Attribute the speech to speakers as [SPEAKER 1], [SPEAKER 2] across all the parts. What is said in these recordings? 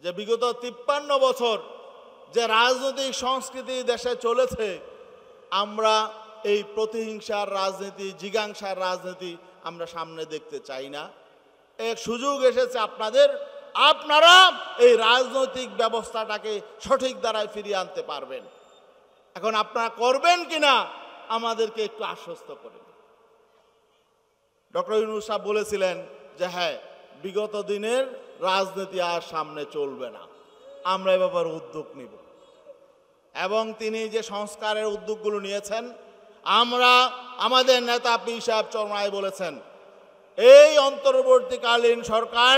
[SPEAKER 1] যে বিগত 53 বছর যে রাজনৈতিক সংস্কৃতি দেশে চলেছে, আমরা এই প্রতিহিংসার রাজনীতি, জিজ্ঞাসার রাজনীতি আমরা সামনে দেখতে চাই না। এক সুযোগ এসেছে আপনারা এই রাজনৈতিক ব্যবস্থাটাকে সঠিক ধারায় ফিরিয়ে আনতে পারবেন। এখন আপনারা করবেন কিনা আমাদেরকে একটু আশ্বস্ত করেন। ডক্টর ইউনূস সাহেব বলেছিলেন যে হ্যাঁ, বিগত দিনের রাজনীতি আর সামনে চলবে না, আমরা এ ব্যাপারে উদ্যোগ নিব। এবং তিনি যে সংস্কারের উদ্যোগগুলো নিয়েছেন, আমরা আমাদের নেতা পীর সাহেব চরমনাই বলেছেন এই অন্তর্বর্তীকালীন সরকার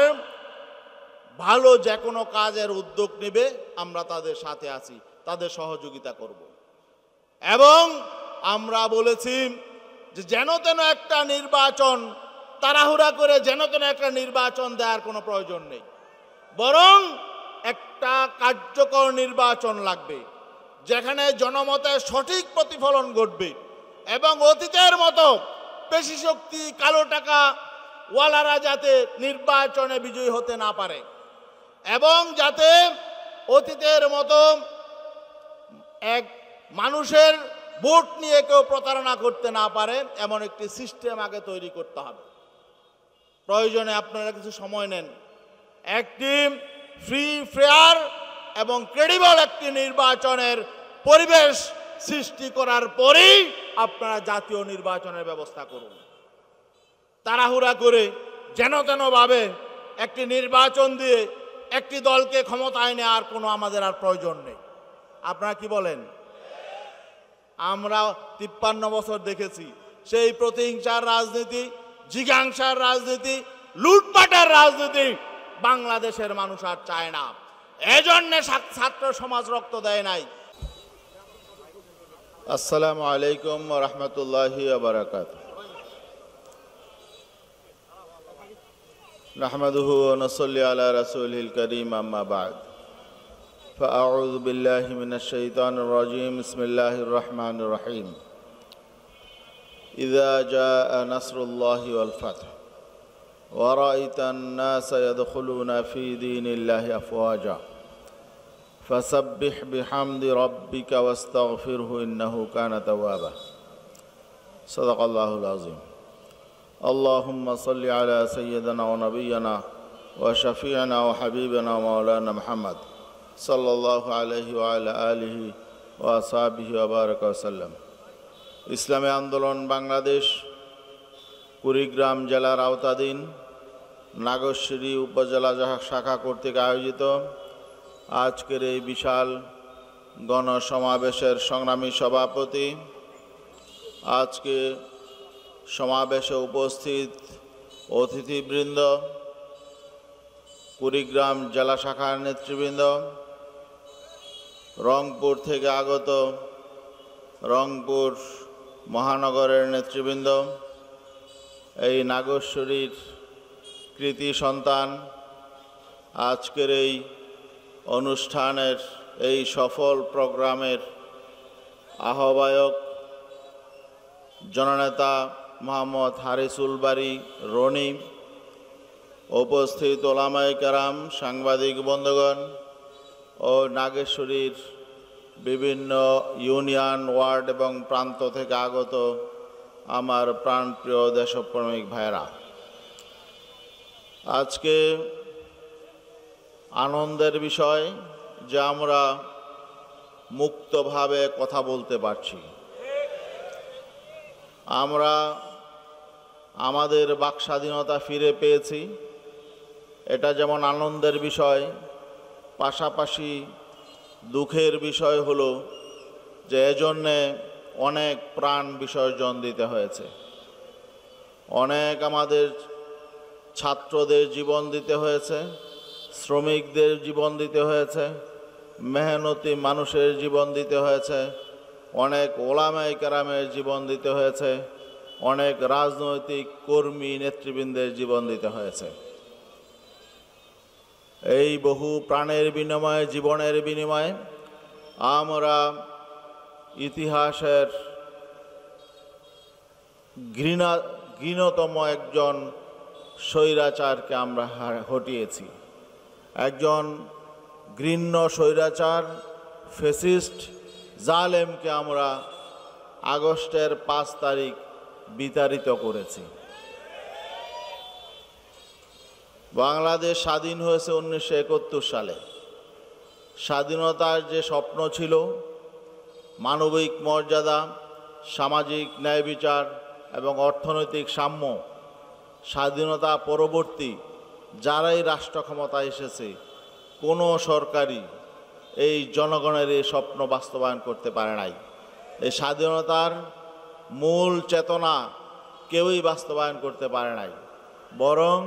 [SPEAKER 1] ভালো যে কোনো কাজের উদ্যোগ নেবে, আমরা তাদের সাথে আছি, তাদের সহযোগিতা করব। এবং আমরা বলেছি যে যেন তেন একটা নির্বাচন, তাড়াহুড়া করে যেন তেন একটা নির্বাচন দেওয়ার কোনো প্রয়োজন নেই, বরং একটা কার্যকর নির্বাচন লাগবে যেখানে জনমতের সঠিক প্রতিফলন ঘটবে এবং অতীতের মতো পেশি শক্তি, কালো টাকা ওয়ালারা যাতে নির্বাচনে বিজয়ী হতে না পারে এবং যাতে অতীতের মতো এক মানুষের ভোট নিয়ে কেউ প্রতারণা করতে না পারে, এমন একটি সিস্টেম আগে তৈরি করতে হবে। প্রয়োজনে আপনারা কিছু সময় নেন, একটি ফ্রি, ফেয়ার এবং ক্রেডিবল একটি নির্বাচনের পরিবেশ সৃষ্টি করার পরেই আপনারা জাতীয় নির্বাচনের ব্যবস্থা করুন। তাড়াহুড়া করে যেন তেনভাবে একটি নির্বাচন দিয়ে একটি দলকে ক্ষমতায় নেওয়ার কোনো আমাদের আর প্রয়োজন নেই। আপনারা কি বলেন? আমরা 53 বছর দেখেছি সেই প্রতিহিংসার রাজনীতি, জিজ্ঞাসার রাজনীতি, লুটপাটের রাজনীতি বাংলাদেশের মানুষ আর চায় না। এজন্য ছাত্র সমাজ রক্ত দেয় নাই। আসসালামু আলাইকুম ওয়া রাহমাতুল্লাহি ওয়া বারাকাতুহু। নাহমাদুহু ওয়া নুসাল্লি আলা রাসূলিল কারীম, আম্মা বা'দ। فأعوذ بالله من الشيطان الرجيم. بسم الله الرحمن الرحيم. إذا جاء نصر الله والفتح ورأيت الناس يدخلون في دين الله أفواجا فسبح بحمد ربك واستغفره إنه كان توابا. صدق الله العظيم. اللهم صل على سيدنا ونبينا وشفيعنا وحبيبنا ومولانا محمد সাল্লাল্লাহু আলাইহি ওয়া আলা আলিহি ওয়া আসহাবিহি ওয়া বারাকা ওয়াসাল্লাম। ইসলামী আন্দোলন বাংলাদেশ কুড়িগ্রাম জেলার আওতাধীন নাগরশিরি উপজেলা শাখা কর্তৃক আয়োজিত আজকের এই বিশাল গণসমাবেশের সংগ্রামী সভাপতি, আজকে সমাবেশে উপস্থিত অতিথিবৃন্দ, কুড়িগ্রাম জেলা শাখার নেতৃবৃন্দ, রংপুর থেকে আগত রংপুর মহানগরের নেতৃবৃন্দ, এই নাগরশিরির কৃতি সন্তান, আজকের এই অনুষ্ঠানের এই সফল প্রোগ্রামের আহ্বায়ক জননেতা মোহাম্মদ হারিসুল বারী রনি, উপস্থিত ওলামায়ে কেরাম, সাংবাদিক বন্ধুগণ ও নাগেশ্বরীর বিভিন্ন ইউনিয়ন, ওয়ার্ড এবং প্রান্ত থেকে আগত আমার প্রাণপ্রিয় দেশপ্রেমিক ভাইরা, আজকে আনন্দের বিষয় যে আমরা মুক্তভাবে কথা বলতে পারছি। আমরা আমাদের বাক স্বাধীনতা ফিরে পেয়েছি, এটা যেমন আনন্দের বিষয়, পাশাপাশি দুঃখের বিষয় হলো যে এজন্যে অনেক প্রাণ বিসর্জন দিতে হয়েছে, অনেক আমাদের ছাত্রদের জীবন দিতে হয়েছে, শ্রমিকদের জীবন দিতে হয়েছে, মেহনতি মানুষের জীবন দিতে হয়েছে, অনেক ওলামায়ে কেরামের জীবন দিতে হয়েছে, অনেক রাজনৈতিক কর্মী নেতৃবৃন্দের জীবন দিতে হয়েছে। এই বহু প্রাণের বিনিময়ে, জীবনের বিনিময়ে আমরা ইতিহাসের ঘৃণতম একজন স্বৈরাচারকে আমরা হটিয়েছি, একজন ঘৃণ্য স্বৈরাচার ফ্যাসিস্ট জালেমকে আমরা আগস্টের 5 তারিখ বিতাড়িত করেছি। বাংলাদেশ স্বাধীন হয়েছে 1971 সালে। স্বাধীনতার যে স্বপ্ন ছিল, মানবিক মর্যাদা, সামাজিক ন্যায় বিচার এবং অর্থনৈতিক সাম্য, স্বাধীনতা পরবর্তী যারাই রাষ্ট্র ক্ষমতায় এসেছে কোনো সরকারই এই জনগণের এই স্বপ্ন বাস্তবায়ন করতে পারে নাই। এই স্বাধীনতার মূল চেতনা কেউই বাস্তবায়ন করতে পারে নাই। বরং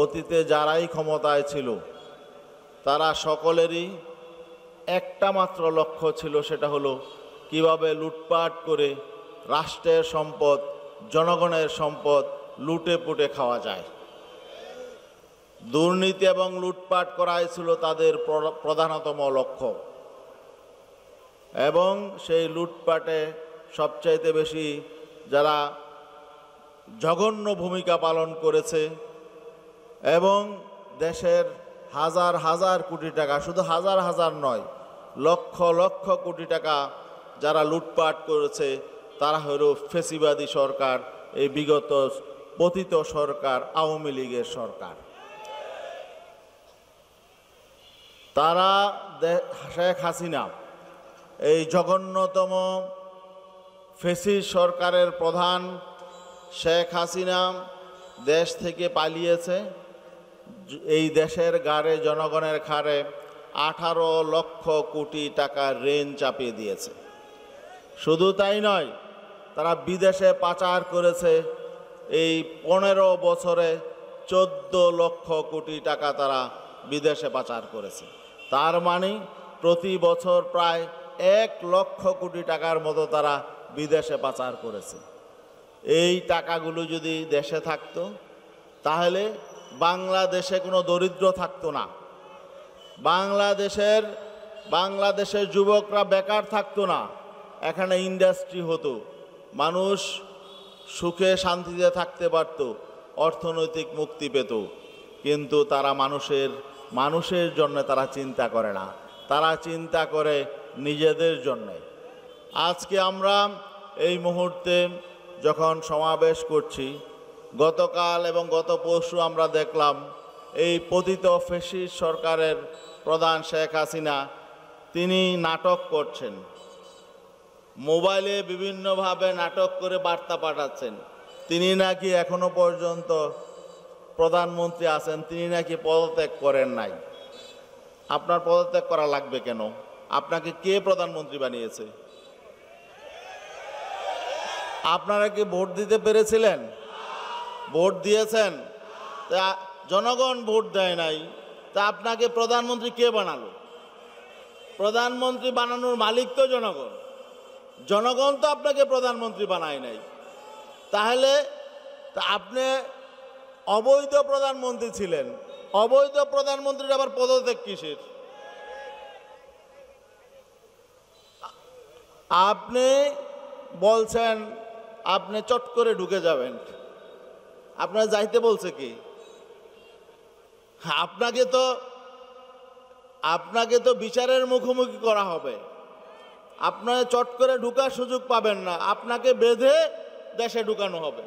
[SPEAKER 1] অতীতে যারাই ক্ষমতায় ছিল তারা সকলেরই একটা মাত্র লক্ষ্য ছিল, সেটা হলো কিভাবে লুটপাট করে রাষ্ট্রের সম্পদ, জনগণের সম্পদ লুটে পুটে খাওয়া যায়। দুর্নীতি এবং লুটপাট করাই ছিল তাদের প্রধানতম লক্ষ্য। এবং সেই লুটপাটে সবচাইতে বেশি যারা জঘন্য ভূমিকা পালন করেছে এবং দেশের হাজার হাজার কোটি টাকা, শুধু হাজার হাজার নয়, লক্ষ লক্ষ কোটি টাকা যারা লুটপাট করেছে তারা হলো ফ্যাসিবাদী সরকার, এই বিগত পতিত সরকার, আওয়ামী লীগের সরকার। তারা শেখ হাসিনা এই জঘন্যতম ফ্যাসিস্ট সরকারের প্রধান শেখ হাসিনা দেশ থেকে পালিয়েছে। এই দেশের ঘাড়ে, জনগণের ঘাড়ে 18 লক্ষ কোটি টাকার ঋণ চাপিয়ে দিয়েছে। শুধু তাই নয়, তারা বিদেশে পাচার করেছে এই 15 বছরে 14 লক্ষ কোটি টাকা তারা বিদেশে পাচার করেছে। তার মানে প্রতি বছর প্রায় 1 লক্ষ কোটি টাকার মতো তারা বিদেশে পাচার করেছে। এই টাকাগুলো যদি দেশে থাকতো তাহলে বাংলাদেশে কোনো দরিদ্র থাকতো না, বাংলাদেশের যুবকরা বেকার থাকতো না, এখানে ইন্ডাস্ট্রি হতো, মানুষ সুখে শান্তিতে থাকতে পারত, অর্থনৈতিক মুক্তি পেত। কিন্তু তারা মানুষের জন্য তারা চিন্তা করে না, তারা চিন্তা করে নিজেদের জন্যে। আজকে আমরা এই মুহূর্তে যখন সমাবেশ করছি, গতকাল এবং গত পরশু আমরা দেখলাম এই পতিত ফ্যাসিস্ট সরকারের প্রধান শেখ হাসিনা তিনি নাটক করছেন, মোবাইলে বিভিন্নভাবে নাটক করে বার্তা পাঠাচ্ছেন। তিনি নাকি এখনো পর্যন্ত প্রধানমন্ত্রী আছেন, তিনি নাকি পদত্যাগ করেন নাই। আপনার পদত্যাগ করা লাগবে কেন? আপনাকে কে প্রধানমন্ত্রী বানিয়েছে? আপনারা কি ভোট দিতে পেরেছিলেন? ভোট দিয়েছেন? তা জনগণ ভোট দেয় নাই, তা আপনাকে প্রধানমন্ত্রী কে বানালো? প্রধানমন্ত্রী বানানোর মালিক তো জনগণ, জনগণ তো আপনাকে প্রধানমন্ত্রী বানায় নাই। তাহলে আপনি অবৈধ প্রধানমন্ত্রী ছিলেন, অবৈধ প্রধানমন্ত্রীর আবার পদত্যাগ কিসের? আপনি বলছেন আপনি চট করে ঢুকে যাবেন, আপনার যাইতে বলছে কি? আপনাকে তো বিচারের মুখোমুখি করা হবে, আপনার চট করে ঢুকার সুযোগ পাবেন না, আপনাকে বেঁধে দেশে ঢুকানো হবে।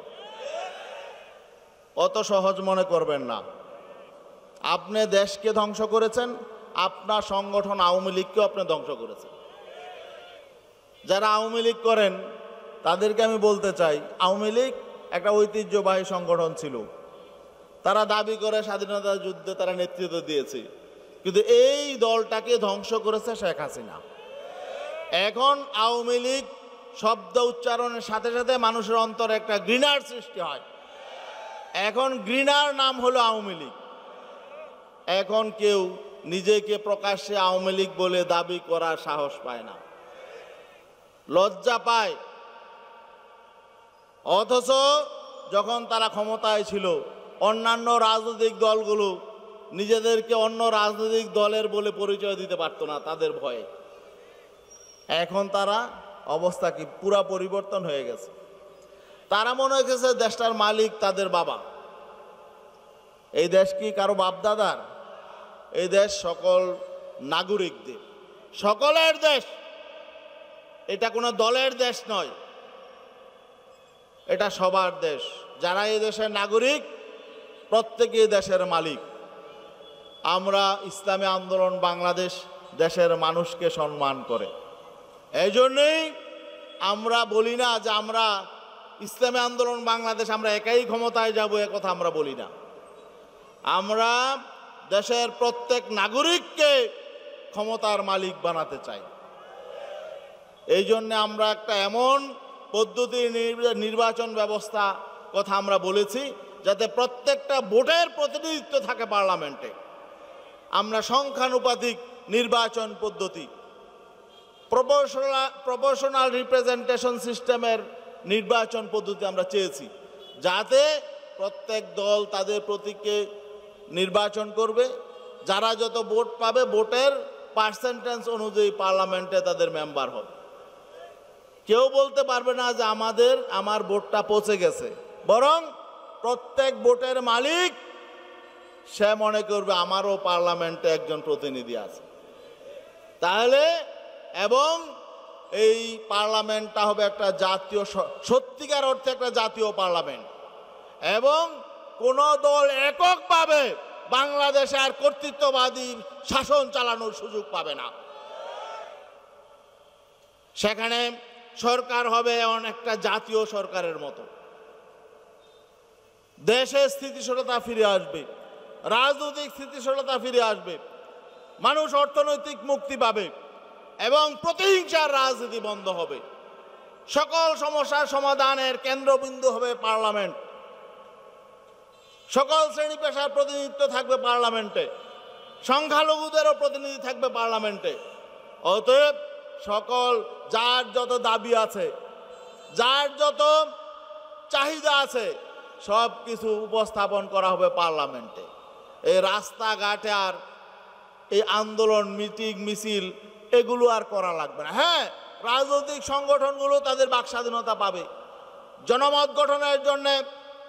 [SPEAKER 1] অত সহজ মনে করবেন না। আপনি দেশকে ধ্বংস করেছেন, আপনার সংগঠন আওয়ামী লীগকেও আপনি ধ্বংস করেছেন। যারা আওয়ামী লীগ করেন তাদেরকে আমি বলতে চাই, আওয়ামী লীগ একটা ঐতিহ্যবাহী সংগঠন ছিল, তারা দাবি করে স্বাধীনতা যুদ্ধে তারা নেতৃত্ব দিয়েছে, কিন্তু এই দলটাকে ধ্বংস করেছে শেখ হাসিনা। এখন আওয়ামী লীগ শব্দ উচ্চারণের সাথে সাথে মানুষের অন্তরে একটা ঘৃণার সৃষ্টি হয়। এখন ঘৃণার নাম হলো আওয়ামী লীগ। এখন কেউ নিজেকে প্রকাশ্যে আওয়ামী লীগ বলে দাবি করার সাহস পায় না, লজ্জা পায়। অথচ যখন তারা ক্ষমতায় ছিল, অন্যান্য রাজনৈতিক দলগুলো নিজেদেরকে অন্য রাজনৈতিক দলের বলে পরিচয় দিতে পারত না তাদের ভয়ে। এখন তারা অবস্থা কি পুরা পরিবর্তন হয়ে গেছে। তারা মনে হয়েছে দেশটার মালিক তাদের বাবা। এই দেশ কি কারো বাপদাদার? এই দেশ সকল নাগরিকদের, সকলের দেশ। এটা কোনো দলের দেশ নয়, এটা সবার দেশ। যারা এই দেশের নাগরিক প্রত্যেকেই দেশের মালিক। আমরা ইসলামী আন্দোলন বাংলাদেশ দেশের মানুষকে সম্মান করে, এই জন্যই আমরা বলি না যে আমরা ইসলামী আন্দোলন বাংলাদেশ আমরা একাই ক্ষমতায় যাব, এ কথা আমরা বলি না। আমরা দেশের প্রত্যেক নাগরিককে ক্ষমতার মালিক বানাতে চাই। এই জন্য আমরা একটা এমন পদ্ধতির নির্বাচন ব্যবস্থা কথা আমরা বলেছি যাতে প্রত্যেকটা ভোটের প্রতিনিধিত্ব থাকে পার্লামেন্টে। আমরা সংখ্যানুপাতিক নির্বাচন পদ্ধতি, প্রপোর্শনাল রিপ্রেজেন্টেশন সিস্টেমের নির্বাচন পদ্ধতি আমরা চেয়েছি, যাতে প্রত্যেক দল তাদের প্রতীককে নির্বাচন করবে, যারা যত ভোট পাবে ভোটের পার্সেন্টেজ অনুযায়ী পার্লামেন্টে তাদের মেম্বার হবে। কেউ বলতে পারবে না যে আমার ভোটটা পচে গেছে, বরং প্রত্যেক ভোটের মালিক সে মনে করবে আমারও পার্লামেন্টে একজন প্রতিনিধি আছে। তাহলে এবং এই পার্লামেন্টটা হবে একটা জাতীয়, সত্যিকার অর্থে একটা জাতীয় পার্লামেন্ট, এবং কোন দল এককভাবে বাংলাদেশে আর কর্তৃত্ববাদী শাসন চালানোর সুযোগ পাবে না। সেখানে সরকার হবে অনেকটা জাতীয় সরকারের মতো। দেশে স্থিতিশীলতা ফিরে আসবে, রাজনৈতিক স্থিতিশীলতা ফিরে আসবে, মানুষ অর্থনৈতিক মুক্তি পাবে এবং প্রতিহিংসার রাজনীতি বন্ধ হবে। সকল সমস্যার সমাধানের কেন্দ্রবিন্দু হবে পার্লামেন্ট। সকল শ্রেণী পেশার প্রতিনিধিত্ব থাকবে পার্লামেন্টে, সংখ্যালঘুদেরও প্রতিনিধি থাকবে পার্লামেন্টে। অতএব সকল যার যত দাবি আছে, যার যত চাহিদা আছে, সব কিছু উপস্থাপন করা হবে পার্লামেন্টে। এই রাস্তাঘাটে আর এই আন্দোলন, মিটিং, মিছিল এগুলো আর করা লাগবে না। হ্যাঁ, রাজনৈতিক সংগঠনগুলো তাদের বাক স্বাধীনতা পাবে, জনমত গঠনের জন্য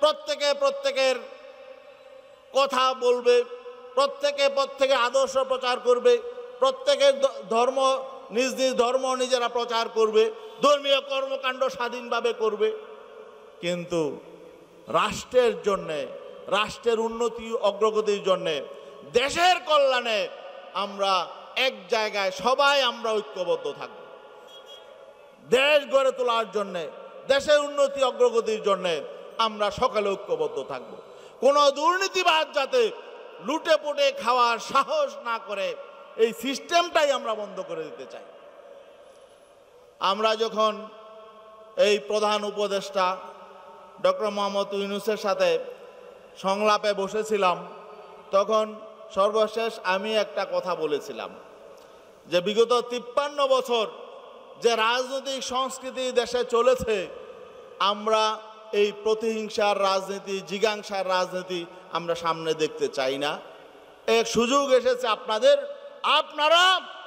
[SPEAKER 1] প্রত্যেকের কথা বলবে, প্রত্যেকের আদর্শ প্রচার করবে, প্রত্যেকের ধর্ম নিজ নিজ ধর্ম নিজেরা প্রচার করবে, ধর্মীয় কর্মকাণ্ড স্বাধীনভাবে করবে। কিন্তু রাষ্ট্রের জন্যে, রাষ্ট্রের উন্নতি অগ্রগতির জন্যে, দেশের কল্যাণে আমরা এক জায়গায় সবাই আমরা ঐক্যবদ্ধ থাকব। দেশ গড়ে তোলার জন্যে, দেশের উন্নতি অগ্রগতির জন্যে আমরা সকলে ঐক্যবদ্ধ থাকব। কোনো দুর্নীতিবাদ যাতে লুটে পুটে খাওয়ার সাহস না করে, এই সিস্টেমটাই আমরা বন্ধ করে দিতে চাই। আমরা যখন এই প্রধান উপদেষ্টা ডক্টর মোহাম্মদ ইউনূসের সাথে সংলাপে বসেছিলাম, তখন সর্বশেষ আমি একটা কথা বলেছিলাম যে বিগত 53 বছর যে রাজনৈতিক সংস্কৃতি দেশে চলেছে, আমরা এই প্রতিহিংসার রাজনীতি, জিজ্ঞাসার রাজনীতি আমরা সামনে দেখতে চাই না। এক সুযোগ এসেছে আপনারা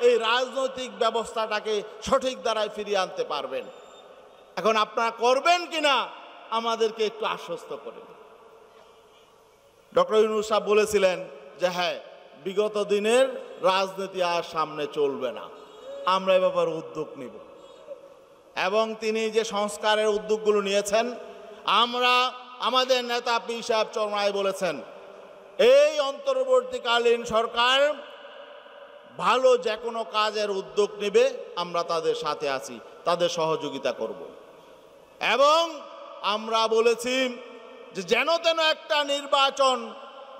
[SPEAKER 1] এই রাজনৈতিক ব্যবস্থাটাকে সঠিক দ্বারায় ফিরিয়ে আনতে পারবেন। এখন আপনারা করবেন কিনা আমাদেরকে একটু আশ্বস্ত করেন। ডক্টর ইউনূস সাহেব বলেছিলেন যে হ্যাঁ, বিগত দিনের রাজনীতি আর সামনে চলবে না, আমরা এ ব্যাপারে উদ্যোগ নিব। এবং তিনি যে সংস্কারের উদ্যোগগুলো নিয়েছেন, আমরা আমাদের নেতা পীর সাহেব চরমায় বলেছেন এই অন্তর্বর্তীকালীন সরকার ভালো যে কোনো কাজের উদ্যোগ নেবে, আমরা তাদের সাথে আছি, তাদের সহযোগিতা করব। এবং আমরা বলেছি যে যেন তেন একটা নির্বাচন,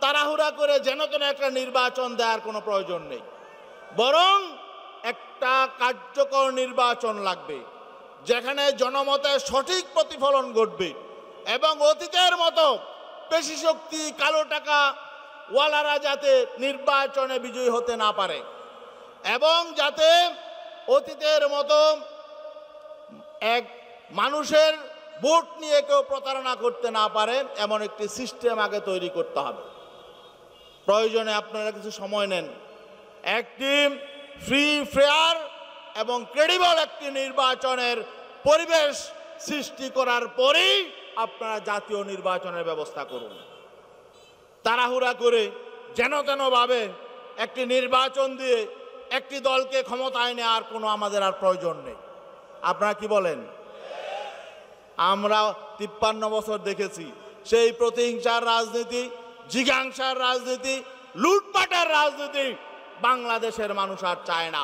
[SPEAKER 1] তাড়াহুড়া করে যেন তেন একটা নির্বাচন দেওয়ার কোনো প্রয়োজন নেই, বরং একটা কার্যকর নির্বাচন লাগবে যেখানে জনমতের সঠিক প্রতিফলন ঘটবে এবং অতীতের মতো পেশি শক্তি, কালো টাকা ওয়ালারা যাতে নির্বাচনে বিজয়ী হতে না পারে, এবং যাতে অতীতের মতো এক মানুষের ভোট নিয়ে কেউ প্রতারণা করতে না পারে, এমন একটি সিস্টেম আগে তৈরি করতে হবে। প্রয়োজনে আপনারা কিছু সময় নেন, একটি ফ্রি, ফেয়ার এবং ক্রেডিবল একটি নির্বাচনের পরিবেশ সৃষ্টি করার পরেই আপনারা জাতীয় নির্বাচনের ব্যবস্থা করুন। তাড়াহুড়া করে যেন তেনভাবে একটি নির্বাচন দিয়ে একটি দলকে ক্ষমতায় নেওয়ার কোনো আমাদের আর প্রয়োজন নেই। আপনারা কি বলেন? আমরা 53 বছর দেখেছি সেই প্রতিহিংসার রাজনীতি, জিজ্ঞাসার রাজনীতি, লুটপাটের রাজনীতি বাংলাদেশের মানুষ আর চায় না।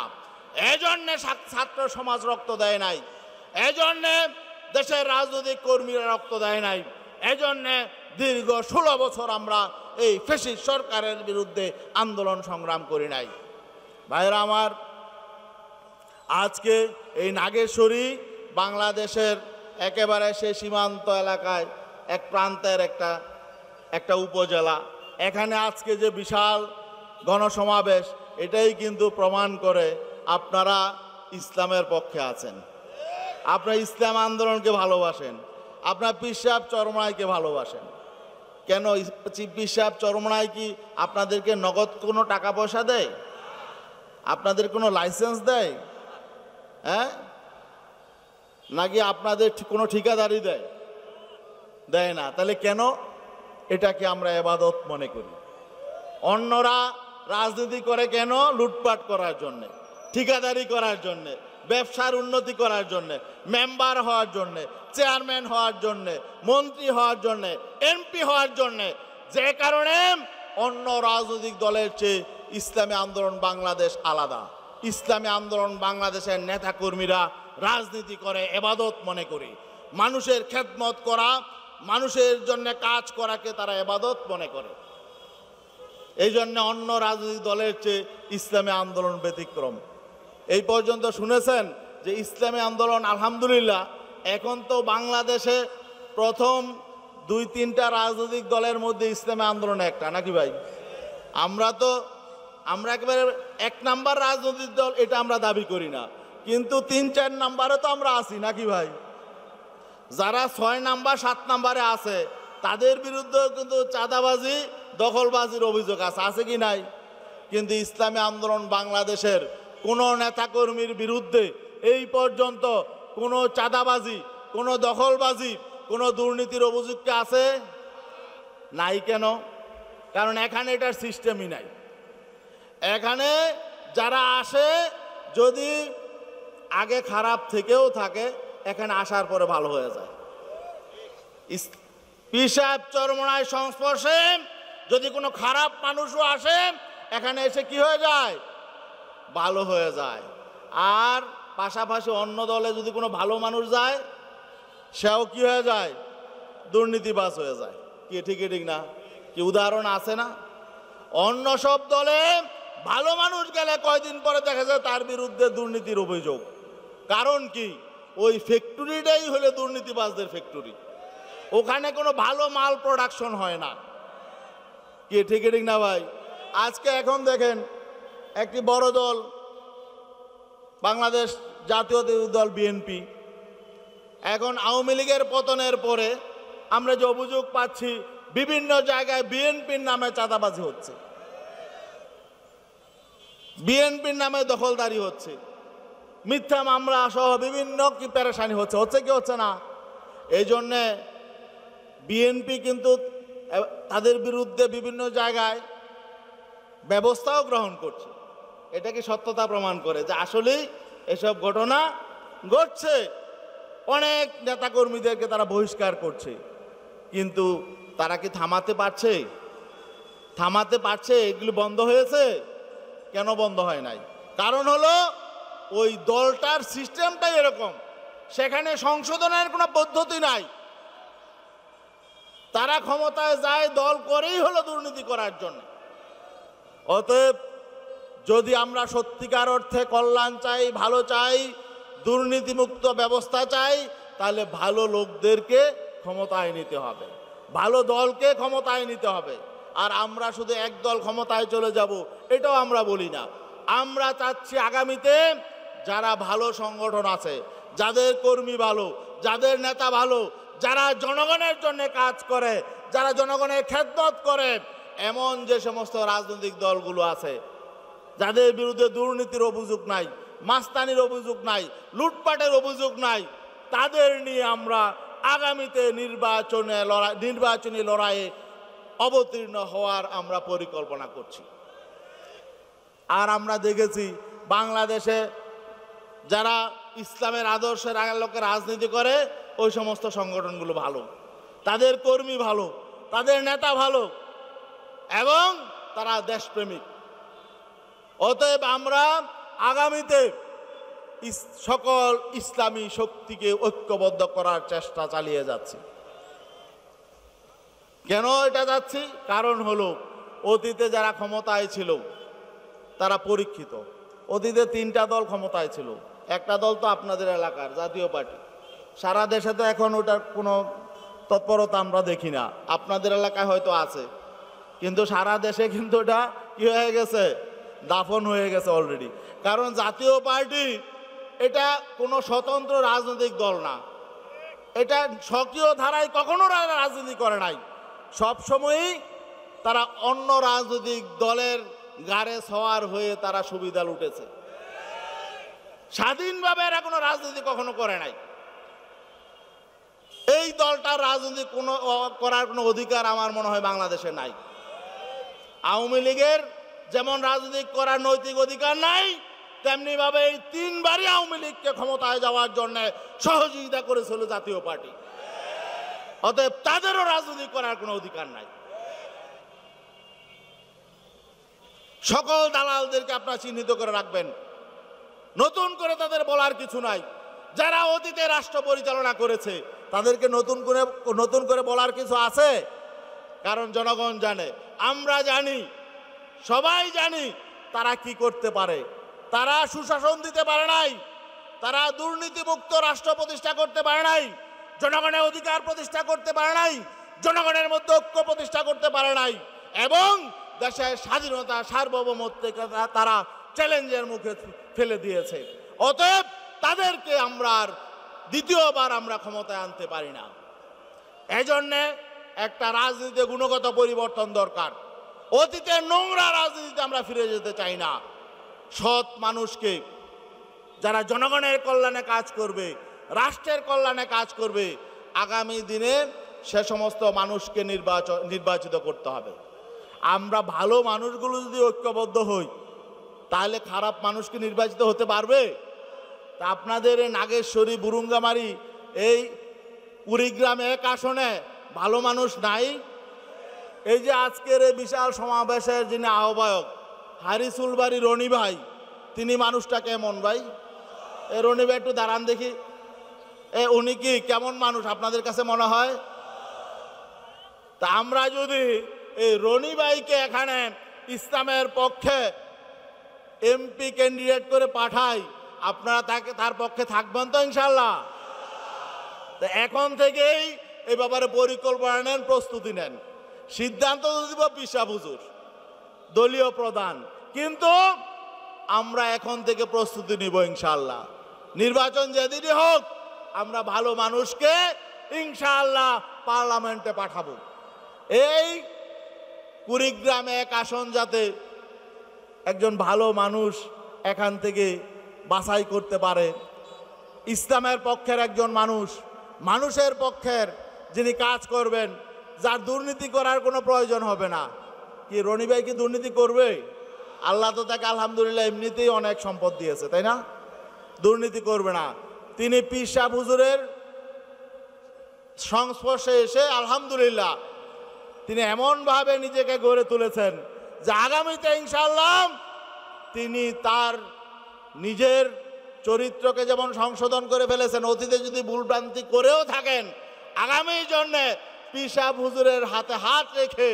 [SPEAKER 1] এজন্যে ছাত্র সমাজ রক্ত দেয় নাই, এজন্যে দেশের রাজনৈতিক কর্মীরা রক্ত দেয় নাই, এজন্যে দীর্ঘ 16 বছর আমরা এই ফ্যাসিস্ট সরকারের বিরুদ্ধে আন্দোলন সংগ্রাম করি নাই। ভাইরা আমার, আজকে এই নাগেশ্বরী বাংলাদেশের একেবারে সেই সীমান্ত এলাকায় এক প্রান্তের একটা উপজেলা। এখানে আজকে যে বিশাল গণসমাবেশ, এটাই কিন্তু প্রমাণ করে আপনারা ইসলামের পক্ষে আছেন, আপনারা ইসলাম আন্দোলনকে ভালোবাসেন, আপনারা পীর সাহেব চরমনাইকে ভালোবাসেন। কেন পীর সাহেব চরমনাই কি আপনাদেরকে নগদ কোনো টাকা পয়সা দেয়? আপনাদের কোনো লাইসেন্স দেয়? হ্যাঁ, নাকি আপনাদের কোনো ঠিকাদারি দেয়? দেয় না। তাহলে কেন এটাকে আমরা ইবাদত মনে করি? অন্যরা রাজনীতি করে কেন? লুটপাট করার জন্যে, ঠিকাদারি করার জন্যে, ব্যবসার উন্নতি করার জন্যে, মেম্বার হওয়ার জন্যে, চেয়ারম্যান হওয়ার জন্যে, মন্ত্রী হওয়ার জন্যে, এমপি হওয়ার জন্যে। যে কারণে অন্য রাজনৈতিক দলের চেয়ে ইসলামী আন্দোলন বাংলাদেশ আলাদা। ইসলামী আন্দোলন বাংলাদেশের নেতাকর্মীরা রাজনীতি করে ইবাদত মনে করি। মানুষের খেদমত করা, মানুষের জন্য কাজ করাকে তারা ইবাদত মনে করে। এই জন্য অন্য রাজনৈতিক দলের চেয়ে ইসলামী আন্দোলন ব্যতিক্রম। এই পর্যন্ত শুনেছেন যে ইসলামী আন্দোলন আলহামদুলিল্লাহ এখন তো বাংলাদেশে প্রথম 2-3টা রাজনৈতিক দলের মধ্যে ইসলামী আন্দোলন একটা, নাকি ভাই? আমরা একেবারে 1 নাম্বার রাজনৈতিক দল এটা আমরা দাবি করি না, কিন্তু 3-4 নাম্বারে তো আমরা আছি, নাকি ভাই? যারা 6 নাম্বার 7 নাম্বারে আছে তাদের বিরুদ্ধেও কিন্তু চাঁদাবাজি, দখলবাজির অভিযোগ আছে কি নাই? কিন্তু ইসলামী আন্দোলন বাংলাদেশের কোনো নেতাকর্মীর বিরুদ্ধে এই পর্যন্ত কোনো চাঁদাবাজি, কোনো দখলবাজি, কোনো দুর্নীতির অভিযোগ কি আছে? নাই। কেন? কারণ এখানে এটার সিস্টেমই নাই। এখানে যারা আসে যদি আগে খারাপ থেকেও থাকে, এখানে আসার পরে ভালো হয়ে যায়। পীর সাহেব চরমনাই সংস্পর্শে যদি কোনো খারাপ মানুষও আসে, এখানে এসে কি হয়ে যায়? ভালো হয়ে যায়। আর পাশাপাশি অন্য দলে যদি কোনো ভালো মানুষ যায়, সেও কি হয়ে যায়? দুর্নীতিবাজ হয়ে যায়। কি ঠিক না? কি উদাহরণ আছে না? অন্য সব দলে ভালো মানুষ গেলে কয়দিন পরে দেখা যায় তার বিরুদ্ধে দুর্নীতির অভিযোগ। কারণ কি? ওই ফ্যাক্টরিটাই হলো দুর্নীতিবাজদের ফ্যাক্টরি। ওখানে কোনো ভালো মাল প্রোডাকশন হয় না। কি ঠিক না ভাই? আজকে এখন দেখেন একটি বড় দল বাংলাদেশ জাতীয় দল বিএনপি, এখন আওয়ামী লীগের পতনের পরে আমরা যে অভিযোগ পাচ্ছি বিভিন্ন জায়গায় বিএনপির নামে চাঁদাবাজি হচ্ছে, বিএনপির নামে দখলদারি হচ্ছে, মিথ্যা মামলা সহ বিভিন্ন কি পেরেশানি হচ্ছে কি হচ্ছে না? এই জন্যে বিএনপি কিন্তু তাদের বিরুদ্ধে বিভিন্ন জায়গায় ব্যবস্থাও গ্রহণ করছে। এটা কি সত্যতা প্রমাণ করে যে আসলেই এসব ঘটনা ঘটছে? অনেক নেতাকর্মীদেরকে তারা বহিষ্কার করছে, কিন্তু তারা কি থামাতে পারছে? এগুলি বন্ধ হয়েছে? কেন বন্ধ হয় নাই? কারণ হলো ওই দলটার সিস্টেমটাই এরকম, সেখানে সংশোধনের কোনো পদ্ধতি নাই। তারা ক্ষমতায় যায় দল করেই হলো দুর্নীতি করার জন্য। অতএব যদি আমরা সত্যিকার অর্থে কল্যাণ চাই, ভালো চাই, দুর্নীতিমুক্ত ব্যবস্থা চাই, তাহলে ভালো লোকদেরকে ক্ষমতায় নিতে হবে, ভালো দলকে ক্ষমতায় নিতে হবে। আর আমরা শুধু এক দল ক্ষমতায় চলে যাব এটাও আমরা বলি না। আমরা চাচ্ছি আগামীতে যারা ভালো সংগঠন আছে, যাদের কর্মী ভালো, যাদের নেতা ভালো, যারা জনগণের জন্য কাজ করে, যারা জনগণের খেদমত করে, এমন যে সমস্ত রাজনৈতিক দলগুলো আছে যাদের বিরুদ্ধে দুর্নীতির অভিযোগ নাই, মাস্তানির অভিযোগ নাই, লুটপাটের অভিযোগ নাই, তাদের নিয়ে আমরা আগামীতে নির্বাচনী লড়াইয়ে অবতীর্ণ হওয়ার আমরা পরিকল্পনা করছি। আর আমরা দেখেছি বাংলাদেশে যারা ইসলামের আদর্শের আলোকে রাজনীতি করে ওই সমস্ত সংগঠনগুলো ভালো, তাদের কর্মী ভালো, তাদের নেতা ভালো এবং তারা দেশপ্রেমিক। অতএব আমরা আগামীতে সকল ইসলামী শক্তিকে ঐক্যবদ্ধ করার চেষ্টা চালিয়ে যাচ্ছি। কেন এটা যাচ্ছি? কারণ হলো অতীতে যারা ক্ষমতায় ছিল তারা পরীক্ষিত। অতীতে 3টা দল ক্ষমতায় ছিল। একটা দল তো আপনাদের এলাকার জাতীয় পার্টি, সারা দেশে তো এখন ওটার কোনো তৎপরতা আমরা দেখি না। আপনাদের এলাকায় হয়তো আছে, কিন্তু সারা দেশে কিন্তু এটা কি হয়ে গেছে, দাফন হয়ে গেছে অলরেডি। কারণ জাতীয় পার্টি এটা কোনো স্বতন্ত্র রাজনৈতিক দল না, এটা স্বকীয় ধারায় কখনো রাজনীতি করে নাই। সবসময়ই তারা অন্য রাজনৈতিক দলের গাড়ে সওয়ার হয়ে তারা সুবিধা লুটেছে। স্বাধীনভাবে এরা কোনো রাজনীতি কখনো করে নাই। এই দলটার রাজনীতি করার কোনো অধিকার আমার মনে হয় বাংলাদেশে নাই। আওয়ামী লীগের যেমন রাজনীতি করার নৈতিক অধিকার নাই, তেমনি ভাবে এই 3বারই আওয়ামী লীগকে ক্ষমতায় যাওয়ার জন্য সহযোগিতা করেছিল জাতীয় পার্টি। অতএব তাদেরও রাজনীতি করার কোনো অধিকার নাই। সকল দালালদেরকে আপনারা চিহ্নিত করে রাখবেন, নতুন করে তাদের বলার কিছু নাই। যারা অতীতে রাষ্ট্র পরিচালনা করেছে তাদেরকে নতুন করে বলার কিছু আছে? কারণ জনগণ জানে, আমরা জানি, সবাই জানি তারা কি করতে পারে। তারা সুশাসন দিতে পারে নাই, তারা দুর্নীতিমুক্ত রাষ্ট্র প্রতিষ্ঠা করতে পারে নাই, জনগণের অধিকার প্রতিষ্ঠা করতে পারে নাই, জনগণের মধ্যে ঐক্য প্রতিষ্ঠা করতে পারে নাই, এবং দেশের স্বাধীনতা সার্বভৌমত্বকে তারা চ্যালেঞ্জের মুখে ফেলে দিয়েছে। অতএব তাদেরকে আমরা দ্বিতীয়বার আমরা ক্ষমতায় আনতে পারি না। এজন্যে একটা রাজনীতিতে গুণগত পরিবর্তন দরকার। অতীতের নোংরা রাজনীতিতে আমরা ফিরে যেতে চাই না। সৎ মানুষকে, যারা জনগণের কল্যাণে কাজ করবে, রাষ্ট্রের কল্যাণে কাজ করবে, আগামী দিনে সে সমস্ত মানুষকে নির্বাচিত করতে হবে। আমরা ভালো মানুষগুলো যদি ঐক্যবদ্ধ হই তাহলে খারাপ মানুষকে নির্বাচিত হতে পারবে? তা আপনাদের নাগেশ্বরী, বুরুঙ্গামারি, এই কুড়িগ্রাম 1 আসনে ভালো মানুষ নাই? এই যে আজকের এই বিশাল সমাবেশের যিনি আহ্বায়ক হারিসুলবাড়ি রনি ভাই, তিনি মানুষটা কেমন ভাই? এ রনি ভাই একটু দাঁড়ান দেখি, উনি কি কেমন মানুষ আপনাদের কাছে মনে হয়? তা আমরা যদি এই রনি ভাইকে এখানে ইসলামের পক্ষে এমপি ক্যান্ডিডেট করে পাঠাই, আপনারা তার পক্ষে থাকবেন তো ইনশাল্লাহ? তা এখন থেকেই এই ব্যাপারে পরিকল্পনা নেন, প্রস্তুতি নেন। সিদ্ধান্ত দিব পিসা হুজুর, দলীয় প্রধান, কিন্তু আমরা এখন থেকে প্রস্তুতি নিব ইনশাল্লাহ। নির্বাচন যেদিনই হোক আমরা ভালো মানুষকে ইনশাল্লাহ পার্লামেন্টে পাঠাবো। এই কুড়িগ্রামে 1 আসন যাতে একজন ভালো মানুষ এখান থেকে বাছাই করতে পারে, ইসলামের পক্ষের একজন মানুষ, মানুষের পক্ষের যিনি কাজ করবেন, যার দুর্নীতি করার কোনো প্রয়োজন হবে না। কি রনি ভাই কি দুর্নীতি করবে? আল্লাহ তো তাকে আলহামদুলিল্লাহ এমনিতেই অনেক সম্পদ দিয়েছে, তাই না? দুর্নীতি করবে না। তিনি পীর সাহেব হুজুরের সংস্পর্শে এসে আলহামদুলিল্লাহ তিনি এমনভাবে নিজেকে গড়ে তুলেছেন যে আগামীতে ইনশাআল্লাহ তিনি তার নিজের চরিত্রকে যেমন সংশোধন করে ফেলেছেন, অতীতে যদি ভুলভ্রান্তি করেও থাকেন, আগামীর জন্যে পীর সাহেব হুজুরের হাতে হাত রেখে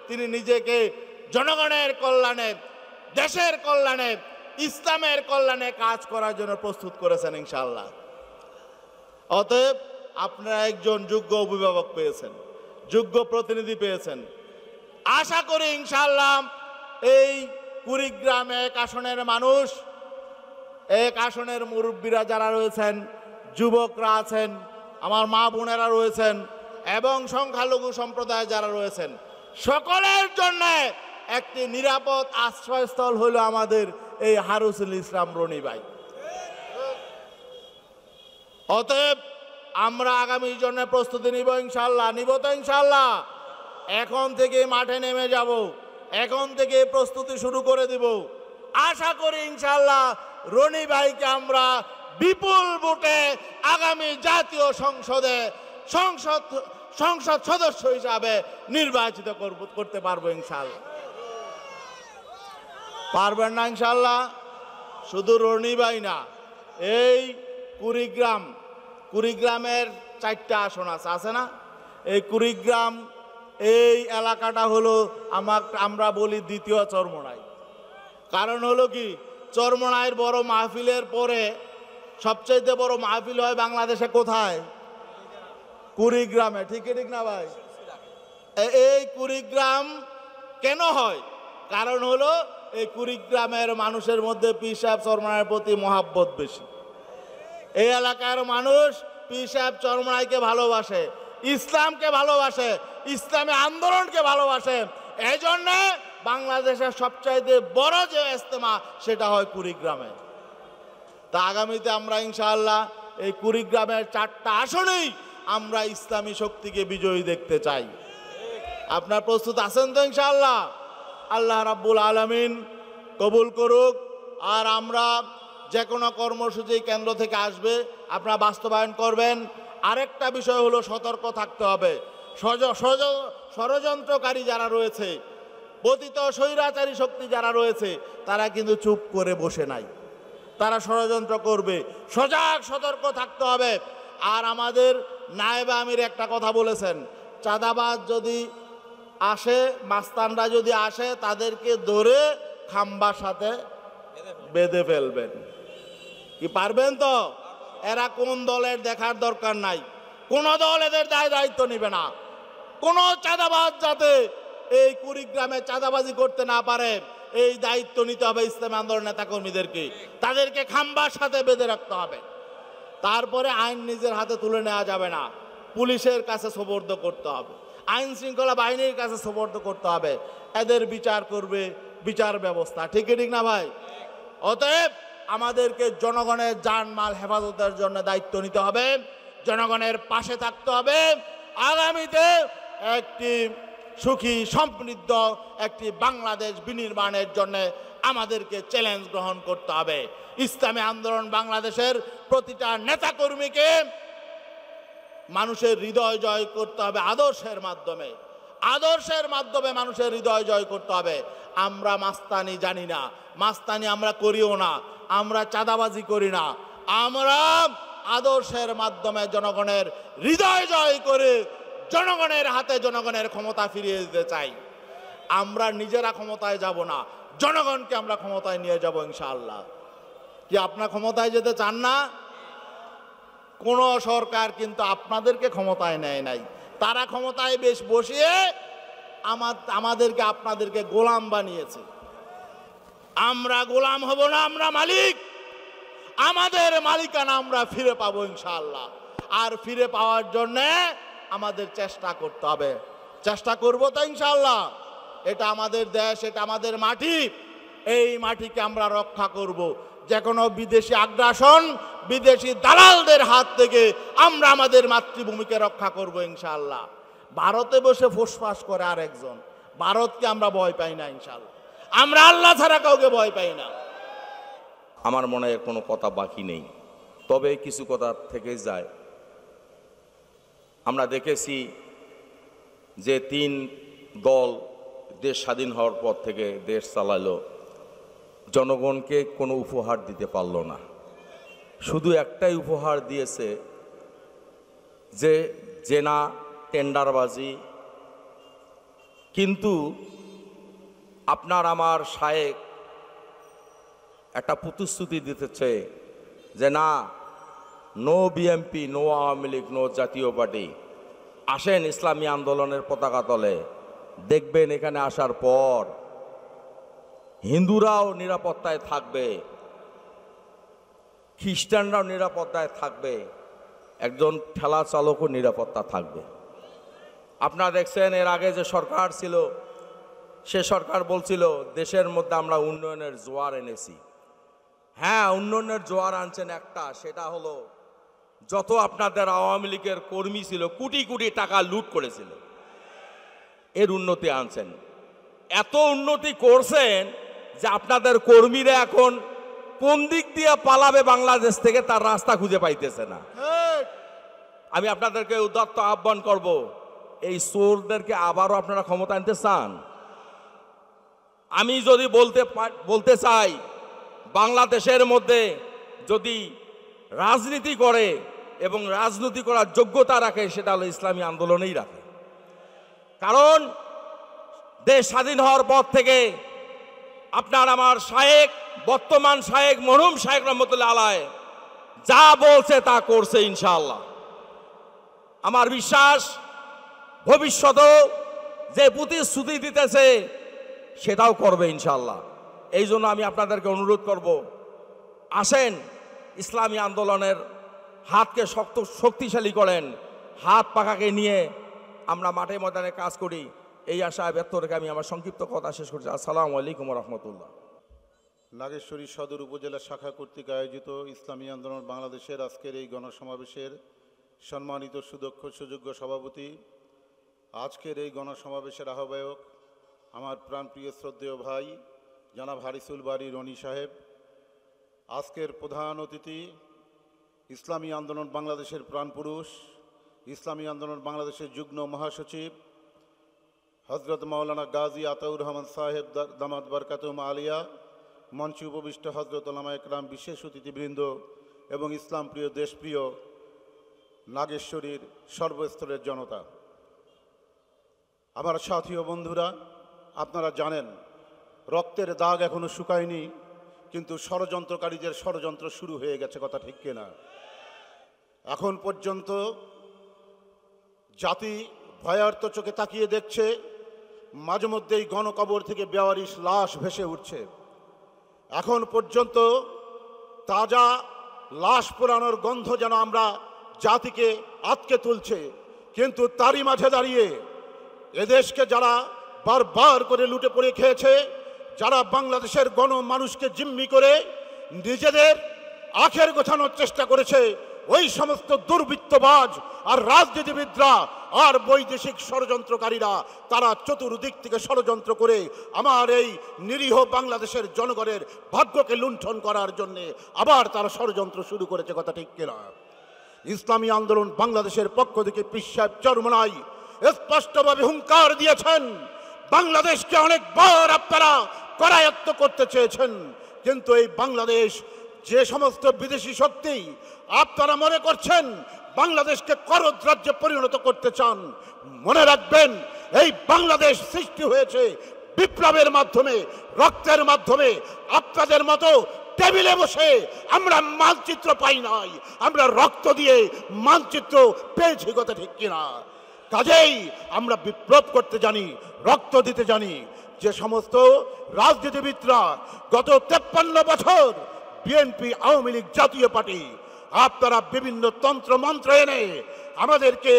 [SPEAKER 1] তিনি নিজেকে জনগণের কল্যাণে, দেশের কল্যাণে, ইসলামের কল্যাণে কাজ করার জন্য প্রস্তুত করেছেন ইনশাআল্লাহ। অতএব আপনারা একজন যোগ্য অভিভাবক পেয়েছেন, যোগ্য প্রতিনিধি পেয়েছেন। আশা করি ইনশাআল্লাহ এই কুড়িগ্রাম 1 আসনের মানুষ, 1 আসনের মুরব্বীরা যারা রয়েছেন, যুবকরা আছেন, আমার মা বোনেরা রয়েছেন, এবং সংখ্যালঘু সম্প্রদায় যারা রয়েছেন, সকলের জন্য একটি নিরাপদ আশ্রয়স্থল হলো আমাদের এই হারুসুল ইসলাম রনি ভাই। অতএব আমরা আগামীর জন্য প্রস্তুতি নিব ইনশাআল্লাহ। নিব তো ইনশাআল্লাহ? এখন থেকে মাঠে নেমে যাব, এখন থেকে প্রস্তুতি শুরু করে দিব। আশা করি ইনশাআল্লাহ রনি ভাইকে আমরা বিপুল ভোটে আগামী জাতীয় সংসদে সংসদ সদস্য হিসাবে নির্বাচিত করতে পারবো ইনশাআল্লাহ। পারবেন না ইনশাআল্লাহ? শুধু রনি ভাই না, এই কুড়িগ্রামের 4টা আসন আছে না? এই কুড়িগ্রাম এই এলাকাটা হলো আমরা বলি দ্বিতীয় চরমোনাই। কারণ হলো কি, চরমোনাইয়ের বড় মাহফিলের পরে সবচেয়ে বড় মাহফিল হয় বাংলাদেশে কোথায়? কুড়িগ্রামে। ঠিক না ভাই? এই কুড়িগ্রাম কেন হয়? কারণ হলো এই কুড়িগ্রামের মানুষের মধ্যে পীর সাহেব চরমোনাইয়ের প্রতি মহাব্বত বেশি। এই এলাকার মানুষ পীর সাহেব চরমোনাইকে ভালোবাসে, ইসলামকে ভালোবাসে, ইসলামী আন্দোলনকে ভালোবাসে। এই জন্য বাংলাদেশের সবচাইতে বড় যে ইজতেমা সেটা হয় কুড়িগ্রামে। তা আগামীতে আমরা ইনশাআল্লাহ এই কুড়িগ্রামের 4টা আসনেই আমরা ইসলামী শক্তিকে বিজয়ী দেখতে চাই। আপনার প্রস্তুত আছেন তো ইনশাআল্লাহ? আল্লাহ রাব্বুল আলামিন কবুল করুক। আর আমরা যে কোনো কর্মসূচি কেন্দ্র থেকে আসবে আপনারা বাস্তবায়ন করবেন। আরেকটা বিষয় হলো সতর্ক থাকতে হবে। ষড়যন্ত্রকারী যারা রয়েছে, পতিত স্বৈরাচারী শক্তি যারা রয়েছে, তারা কিন্তু চুপ করে বসে নাই, তারা ষড়যন্ত্র করবে। সজাগ সতর্ক থাকতে হবে। আর আমাদের নায়েবে আমির একটা কথা বলেছেন, চাঁদাবাজ যদি আসে, মাস্তানরা যদি আসে, তাদেরকে ধরে খাম্বার সাথে বেঁধে ফেলবেন। কি পারবেন তো? এরা কোন দলের দেখার দরকার নাই, কোন দল এদের দায়িত্ব নেবে না। কোন চাঁদাবাজ যাতে এই কুড়িগ্রামে চাঁদাবাজি করতে না পারে, এই দায়িত্ব নিতে হবে ইসলামী আন্দোলন নেতাকর্মীদেরকে। তাদেরকে খাম্বার সাথে বেঁধে রাখতে হবে। তারপরে আইন নিজের হাতে তুলে নেওয়া যাবে না, পুলিশের কাছে সোপর্দ করতে হবে, আইন শৃঙ্খলা বাহিনীর কাছে সোপর্দ করতে হবে। এদের বিচার করবে বিচার ব্যবস্থা। ঠিক না ভাই? অতএব আমাদেরকে জনগণের জানমাল হেফাজতের জন্য দায়িত্ব নিতে হবে, জনগণের পাশে থাকতে হবে। আগামীতে একটি সুখী সমৃদ্ধ একটি বাংলাদেশ বিনির্মাণের জন্য আমাদেরকে চ্যালেঞ্জ গ্রহণ করতে হবে। ইসলামী আন্দোলন বাংলাদেশের প্রতিটা নেতাকর্মীকে মানুষের হৃদয় জয় করতে হবে আদর্শের মাধ্যমে। আদর্শের মাধ্যমে মানুষের হৃদয় জয় করতে হবে। আমরা মাস্তানি জানি না, মাস্তানি আমরা করিও না, আমরা চাঁদাবাজি করি না। আমরা আদর্শের মাধ্যমে জনগণের হৃদয় জয় করে জনগণের হাতে জনগণের ক্ষমতা ফিরিয়ে দিতে চাই। আমরা নিজেরা ক্ষমতায় যাব না, জনগণকে আমরা ক্ষমতায় নিয়ে যাব ইনশাআল্লাহ। কি আপনার ক্ষমতায় যেতে চান না? কোন সরকার কিন্তু আপনাদেরকে ক্ষমতায় নেয় নাই। তারা ক্ষমতায় বেশ বসিয়ে আমাদেরকে আপনাদেরকে গোলাম বানিয়েছে। আমরা গোলাম হব না, আমরা মালিক। আমাদের মালিকানা আমরা ফিরে পাবো ইনশাআল্লাহ। আর ফিরে পাওয়ার জন্য আমাদের চেষ্টা করতে হবে। চেষ্টা করব তো ইনশাআল্লাহ। এটা আমাদের দেশ, এটা আমাদের মাটি। এই মাটিকে আমরা রক্ষা করব। যে কোনো বিদেশি আগ্রাসন, বিদেশি দালালদের হাত থেকে আমরা আমাদের মাতৃভূমিকে রক্ষা করব ইনশাআল্লাহ। ভারতে বসে ফোসফাস করে আরেকজন, ভারতকে আমরা ভয় পাই না ইনশাআল্লাহ। আমরা আল্লাহ ছাড়া কাউকে ভয় পাই না।
[SPEAKER 2] আমার মনে হয় কোনো কথা বাকি নেই, তবে কিছু কথা থেকে যায়। আমরা দেখেছি যে 3 দল দেশ স্বাধীন হওয়ার পর থেকে দেশ চালালো, জনগণকে কোনো উপহার দিতে পারল না। শুধু একটাই উপহার দিয়েছে, যে জেনা টেন্ডারবাজি। কিন্তু আপনার আমার শায়েক একটা প্রতিশ্রুতি দিতেছে যে না, no BMP, no Awami League, no Jatiya Party, আসেন ইসলামী আন্দোলনের পতাকা তলে। দেখবেন এখানে আসার পর হিন্দুরাও নিরাপত্তায় থাকবে, খ্রিস্টানরাও নিরাপত্তায় থাকবে, একজন ঠেলা চালকও নিরাপত্তা থাকবে। আপনারা দেখছেন এর আগে যে সরকার ছিল, সে সরকার বলছিল দেশের মধ্যে আমরা উন্নয়নের জোয়ার এনেছি। হ্যাঁ, উন্নয়নের জোয়ার আনছেন একটা, সেটা হলো যত আপনাদের আওয়ামী লীগের কর্মী ছিল কোটি কোটি টাকা লুট করেছিল, এর উন্নতি আনছেন। এত উন্নতি করছেন যে আপনাদের কর্মীরা এখন কোন দিক দিয়ে পালাবে বাংলাদেশ থেকে তার রাস্তা খুঁজে পাইতেছে না। আমি আপনাদেরকে উদাত্ত আহ্বান করব, এই চোরদেরকে আবারও আপনারা ক্ষমতা আনতে চান? আমি যদি বলতে চাই, বাংলাদেশের মধ্যে যদি রাজনীতি করে এবং রাজনীতি করার যোগ্যতা রাখে, সেটা হলো ইসলামী আন্দোলনেই রাখে। কারণ দেশ স্বাধীন হওয়ার পর থেকে আপনার আমার শায়েখ, বর্তমান শায়েখ মরহুম শায়েখ রহমতুল্লাহ আলাইহি যা বলছে তা করছে ইনশাআল্লাহ। আমার বিশ্বাস ভবিষ্যতেও যে প্রতিশ্রুতি দিতেছে সেটাও করবে ইনশাআল্লাহ। এই জন্য আমি আপনাদেরকে অনুরোধ করব, আসেন ইসলামী আন্দোলনের হাতকে শক্তিশালী করেন, হাত পাখাকে নিয়ে আমরা মাঠে ময়দানে কাজ করি। এই আশায় ব্যর্থ রেখে আমি আমার সংক্ষিপ্ত কথা শেষ করছি। আসসালামু আলাইকুম রহমতুল্লাহ।
[SPEAKER 3] নাগেশ্বরী সদর উপজেলা শাখা কর্তৃক আয়োজিত ইসলামী আন্দোলন বাংলাদেশের আজকের এই গণসমাবেশের সম্মানিত সুদক্ষ সুযোগ্য সভাপতি, আজকের এই গণসমাবেশের আহ্বায়ক আমার প্রাণপ্রিয় শ্রদ্ধেয় ভাই জনাব হারিসুল বারী রনি সাহেব, আজকের প্রধান অতিথি ইসলামী আন্দোলন বাংলাদেশের প্রাণপুরুষ, ইসলামী আন্দোলন বাংলাদেশের যুগ্ম মহাসচিব হজরত মাওলানা গাজী আতাউর রহমান সাহেব দামাত বরকাতুম আলিয়া, মঞ্চে উপবিষ্ট হজরত ওলামা একরাম, বিশেষ অতিথিবৃন্দ এবং ইসলাম প্রিয় দেশপ্রিয় নাগেশ্বরীর সর্বস্তরের জনতা, আমার সাথী ও বন্ধুরা, আপনারা জানেন রক্তের দাগ এখনো শুকায়নি, কিন্তু ষড়যন্ত্রকারীদের ষড়যন্ত্র শুরু হয়ে গেছে, কথা ঠিক কিনা? এখন পর্যন্ত জাতি ভয়ার্ত চোখে তাকিয়ে দেখছে, মাঝে মধ্যেই গণকবর থেকে বেওয়ারিশ লাশ ভেসে উঠছে। এখন পর্যন্ত তাজা লাশ পোড়ানোর গন্ধ যেন আমরা জাতিকে আটকে তুলছে, কিন্তু তারই মাঝে দাঁড়িয়ে এদেশকে যারা বারবার করে লুটে পড়ে খেয়েছে, যারা বাংলাদেশের গণমানুষকে জিম্মি করে নিজেদের আখের গোছানোর চেষ্টা করেছে, ওই সমস্ত দুর্বৃত্তবাজ আর রাজনীতিবিদরা আর বৈদেশিক ষড়যন্ত্রকারীরা তারা চতুর্দিক থেকে ষড়যন্ত্র করে আমার এই নিরীহ বাংলাদেশের জনগণের ভাগ্যকে লুণ্ঠন করার জন্যে আবার তারা ষড়যন্ত্র শুরু করেছে, কথা ঠিক কিনা? ইসলামী আন্দোলন বাংলাদেশের পক্ষ থেকে পীর সাহেব চরমনাই স্পষ্টভাবে হুঙ্কার দিয়েছেন, বাংলাদেশকে অনেকবার আপনারা করায়ত্ত করতে চেয়েছেন, কিন্তু এই বাংলাদেশ যে সমস্ত বিদেশি শক্তি আপনারা মনে করছেন বাংলাদেশকে করদ্রাজ্যে পরিণত করতে চান, মনে রাখবেন এই বাংলাদেশ সৃষ্টি হয়েছে বিপ্লবের মাধ্যমে, রক্তের মাধ্যমে। আপনাদের মতো টেবিলে বসে আমরা মানচিত্র পাই নাই, আমরা রক্ত দিয়ে মানচিত্র পেয়েছি, কথা ঠিক কিনা? কাজেই আমরা বিপ্লব করতে জানি, রক্ত দিতে জানি। যে সমস্ত রাজনীতিবিদরা গত 53 বছর বিএনপি, আওয়ামী লীগ, জাতীয় পার্টি, আপনারা বিভিন্ন তন্ত্র মন্ত্র এনে আমাদেরকে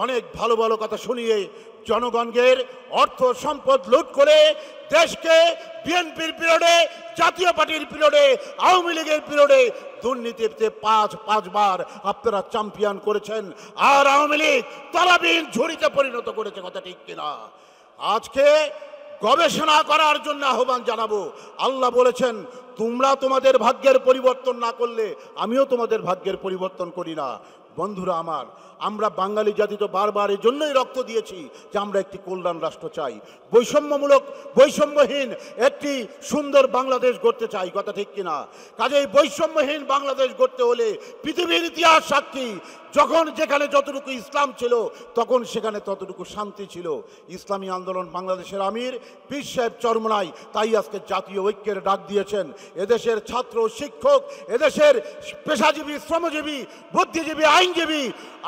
[SPEAKER 3] অনেক ভালো ভালো কথা শুনিয়ে জনগণের অর্থ সম্পদ লুট করে দেশকে বিএনপির পিরিয়ডে, জাতীয় পার্টির পিরিয়ডে, আওয়ামী লীগের পিরিয়ডে দুর্নীতিতে পাঁচবার আপনারা চ্যাম্পিয়ন করেছেন, আর আওয়ামী লীগ তলাবিহীন ঝুড়িতে পরিণত করেছে, কথা ঠিক কিনা? আজকে গবেষণা করার জন্য আহ্বান জানাবো। আল্লাহ বলেছেন, তোমরা তোমাদের ভাগ্যের পরিবর্তন না করলে আমিও তোমাদের ভাগ্যের পরিবর্তন করি না। বন্ধুরা আমার, আমরা বাঙালি জাতি তো বারবার এই জন্যই রক্ত দিয়েছি যে আমরা একটি কল্যাণ রাষ্ট্র চাই, বৈষম্যমূলক, বৈষম্যহীন একটি সুন্দর বাংলাদেশ গড়তে চাই, কথা ঠিক কিনা? কাজেই বৈষম্যহীন বাংলাদেশ গড়তে হলে পৃথিবীর ইতিহাস সাক্ষী, যখন যেখানে যতটুকু ইসলাম ছিল তখন সেখানে ততটুকু শান্তি ছিল। ইসলামী আন্দোলন বাংলাদেশের আমির পীর সাহেব চরমনাই তাই আজকে জাতীয় ঐক্যের ডাক দিয়েছেন। এদেশের ছাত্র, শিক্ষক, এদেশের পেশাজীবী, শ্রমজীবী, বুদ্ধিজীবী, আইনজীবী,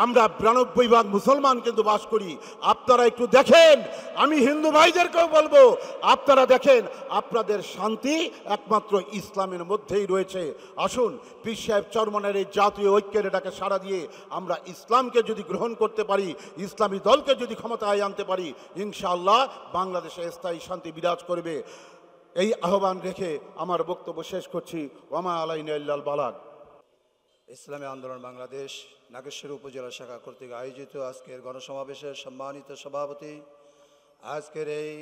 [SPEAKER 3] আমরা 92 ভাগ মুসলমান কিন্তু বাস করি। আপনারা একটু দেখেন, আমি হিন্দু ভাইদেরকেও বলবো, আপনারা দেখেন আপনাদের শান্তি একমাত্র ইসলামের মধ্যেই রয়েছে। আসুন পীর সাহেব চরমনাইয়ের এই জাতীয় ঐক্যের ডাকে সাড়া দিয়ে আমরা ইসলামকে যদি গ্রহণ করতে পারি, ইসলামী দলকে যদি ক্ষমতায় আনতে পারি, ইনশাআল্লাহ বাংলাদেশে স্থায়ী শান্তি বিরাজ করবে। এই আহ্বান রেখে আমার বক্তব্য শেষ করছি। ওয়ামা আলাইনা ইল্লাল বালাগ।
[SPEAKER 4] ইসলামী আন্দোলন বাংলাদেশ নাগেশ্বরী উপজেলা শাখা কর্তৃক আয়োজিত আজকের গণসমাবেশের সম্মানিত সভাপতি, আজকের এই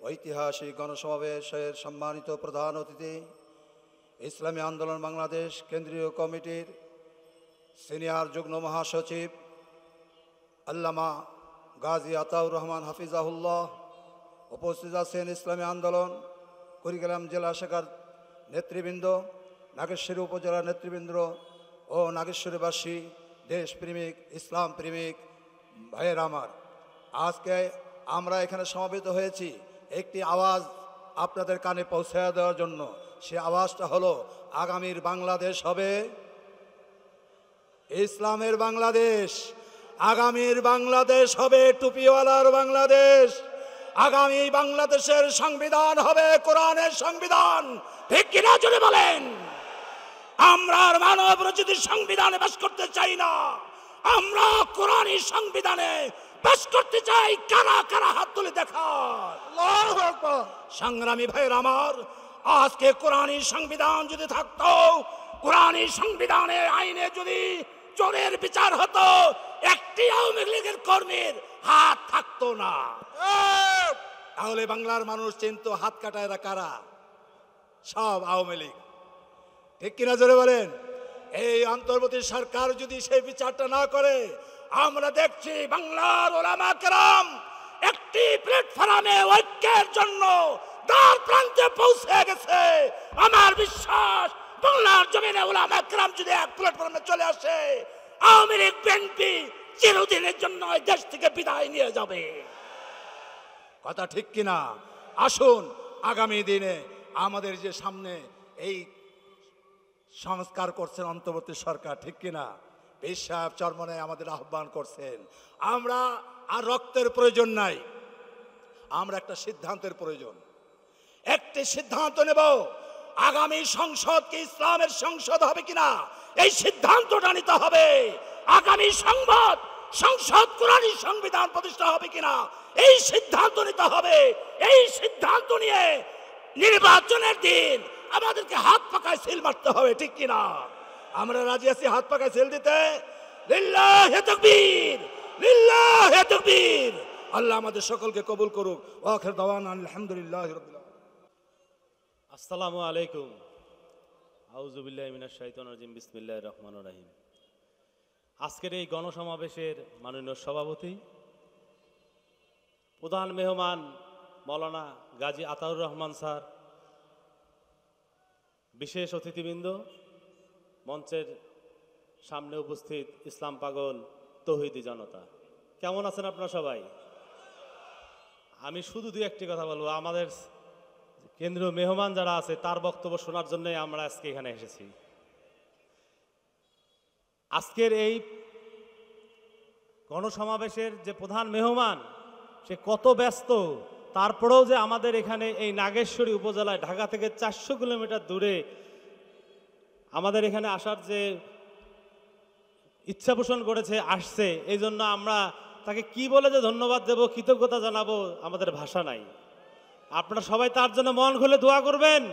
[SPEAKER 4] ঐতিহাসিক গণসমাবেশের সম্মানিত প্রধান অতিথি, ইসলামী আন্দোলন বাংলাদেশ কেন্দ্রীয় কমিটির সিনিয়র যুগ্ম মহাসচিব আল্লামা গাজী আতাউর রহমান হাফিজাহুল্লাহ, উপস্থিত আছেন ইসলামী আন্দোলন কুড়িগ্রাম জেলা শাখার নেতৃবৃন্দ, নাগেশ্বরী উপজেলার নেতৃবৃন্দ ও নাগেশ্বরীবাসী, দেশপ্রেমিক, ইসলাম প্রেমিক ভাইয়ের আমার, আজকে আমরা এখানে সমবেত হয়েছি একটি আওয়াজ আপনাদের কানে পৌঁছে দেওয়ার জন্য। সে আওয়াজটা হলো, আগামীর বাংলাদেশ হবে ইসলামের বাংলাদেশ, আগামীর বাংলাদেশ হবে টুপিওয়ালার বাংলাদেশ, আগামী বাংলাদেশের সংবিধান হবে কোরআনের সংবিধান। ঠিক কিনা জোরে বলেন? আমরা আর মানব রচিত সংবিধানে বাস করতে চাই না, আমরা কোরআনী সংবিধানে বাস করতে চাই। কারা কারা হাত তুলে দেখান। আল্লাহু আকবার। সংগ্রামী ভাইয়ের আমার, আজকে কোরআনী সংবিধান যদি থাকতো, কোরআনী সংবিধানে আইনে যদি চোরের বিচার হতো, একটি আওয়ামী লীগের কর্মীর হাত থাকতো না। তাহলে বাংলার মানুষ চিনতো হাত কাটা এরা কারা, সব আওয়ামী লীগ। ঠিক কিনা জোরে বলেন? এই অন্তর্বর্তী সরকার যদি সেই বিচারটা না করে, আমরা দেখছি বাংলার ওলামা কেরাম একটি প্ল্যাটফর্মে ঐক্যের জন্য দ্বার প্রান্তে পৌঁছে গেছে। আমার বিশ্বাস, বাংলার জমিনে ওলামা কেরাম যদি এক প্ল্যাটফর্মে চলে আসে, আওয়ামী লীগ বিএনপি চিরদিনের জন্য এই দেশ থেকে বিদায় নিয়ে যাবে। কথা ঠিক কিনা? আসুন আগামী দিনে আমাদের যে সামনে এই সংস্কার করছেন অন্তর্বর্তী সরকার, ঠিক কিনা? পীর সাহেব চরমনে আমাদের আহ্বান করছেন, আমরা আর রক্তের প্রয়োজন নাই, আমরা একটা সিদ্ধান্তের প্রয়োজন। একটি সিদ্ধান্ত নেব, আগামী সংসদ কি ইসলামের সংসদ হবে কিনা, এই সিদ্ধান্তটা নিতে হবে। আগামী সংসদ কোরআনী সংবিধান প্রতিষ্ঠা হবে কিনা, এই সিদ্ধান্ত নিতে হবে। এই সিদ্ধান্ত নিয়ে নির্বাচনের দিন আমাদেরকে হাত পাকায় সিল মারতে হবে। ঠিক কিনা? আমরা রাজি আছি হাত পাকায় সিল দিতে। লিল্লাহি তাকবীর, লিল্লাহি তাকবীর। আল্লাহ আমাদের সকলকে কবুল করুক। ওয়া আখির দাওয়ানা আলহামদুলিল্লাহি রাব্বিল আলামিন।
[SPEAKER 5] আসসালামু আলাইকুম। আউযু বিল্লাহি মিনাশ শাইতানির রাজিম। বিসমিল্লাহির রহমানির রহিম। আজকের এই গণসমাবেশের মাননীয় সভাপতি, প্রধান মেহমান মাওলানা গাজী আতাউর রহমান স্যার, বিশেষ অতিথিবৃন্দ, মঞ্চের সামনে উপস্থিত ইসলাম পাগল তৌহিদি জনতা, কেমন আছেন আপনারা সবাই? আমি শুধু দুই একটি কথা বলবো। আমাদের কেন্দ্রীয় মেহমান যারা আছে তার বক্তব্য শোনার জন্যই আমরা আজকে এখানে এসেছি। আজকের এই গণসমাবেশের যে প্রধান মেহমান, সে কত ব্যস্ত, তারপরেও যে আমাদের এখানে এই নাগেশ্বরী উপজেলায় ঢাকা থেকে 400 কিলোমিটার দূরে আমাদের এখানে আসার যে ইচ্ছা পোষণ করেছে, আসছে, এই জন্য আমরা তাকে কি বলে যে ধন্যবাদ দেব, কৃতজ্ঞতা জানাবো, আমাদের ভাষা নাই। আপনারা সবাই তার জন্য মন খুলে দোয়া করবেন।